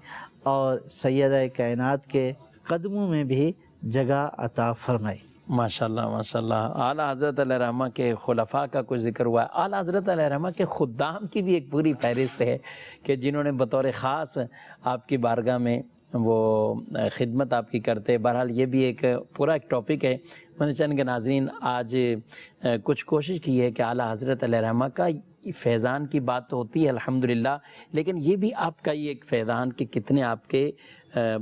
اور سیدہ کائنات کے قدموں میں بھی جگہ عطا فرمائی. ماشاءاللہ ماشاءاللہ. اعلیٰ حضرت علیہ رحمہ کے خلفاء کا کچھ ذکر ہوا ہے. اعلیٰ حضرت علیہ رحمہ کے خدام کی بھی ایک پوری فہرست ہے کہ جنہوں نے بطور خاص آپ کی بارگاہ میں وہ خدمت آپ کی کرتے. بہرحال یہ بھی ایک پورا ایک ٹاپک ہے. میں نے چند کے ناظرین آج کچھ کوشش کی ہے کہ اعلیٰ حضرت علیہ رحمہ کا فیضان کی بات تو ہوتی ہے الحمدللہ، لیکن یہ بھی آپ کا ہی ایک فیضان کہ کتنے آپ کے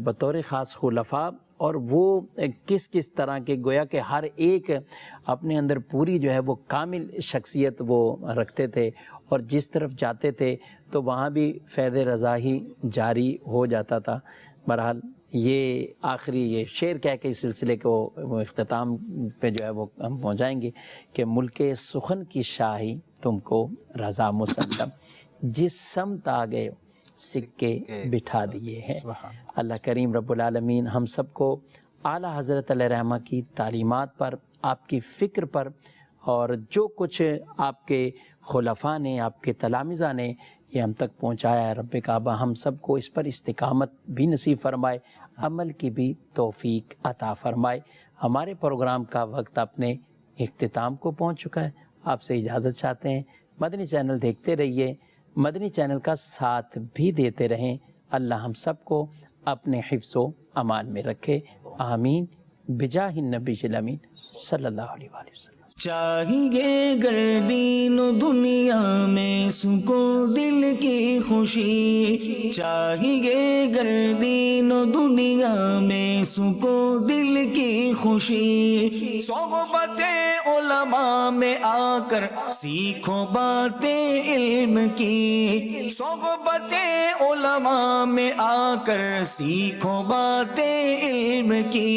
بطور خاص خلفاء اور وہ کس کس طرح کے گویا کہ ہر ایک اپنے اندر پوری جو ہے وہ کامل شخصیت وہ رکھتے تھے اور جس طرف جاتے تھے تو وہاں بھی فیض رضا ہی جاری ہو جاتا تھا. بہرحال یہ آخری یہ شعر کہہ کے اس سلسلے کو اختتام پہ جو ہے وہ ہم پہنچائیں گے کہ ملک سخن کی شاہی تم کو رضا مسلم، جس سمت آ گئے سکے بٹھا دیے ہیں. اللہ کریم رب العالمین ہم سب کو اعلیٰ حضرت علیہ رحمہ کی تعلیمات پر، آپ کی فکر پر اور جو کچھ آپ کے خلفاء نے، آپ کے تلامذہ نے یہ ہم تک پہنچایا ہے، رب کعبہ ہم سب کو اس پر استقامت بھی نصیب فرمائے، عمل کی بھی توفیق عطا فرمائے. ہمارے پروگرام کا وقت اپنے اختتام کو پہنچ چکا ہے. آپ سے اجازت چاہتے ہیں. مدنی چینل دیکھتے رہیے، مدنی چینل کا ساتھ بھی دیتے رہیں. اللہ ہم سب کو اپنے حفظ و امان میں رکھے. آمین بجاہ النبی الامین صلی اللہ علیہ وآلہ وسلم. چاہیے گر دین و دنیا میں سکون دل کی خوشی، چاہیے گر دین و دنیا میں سکون دل کی خوشی، صحبت علماء میں آ کر سیکھو باتیں علم کی، صحبت علماء میں آ کر سیکھو باتیں علم کی.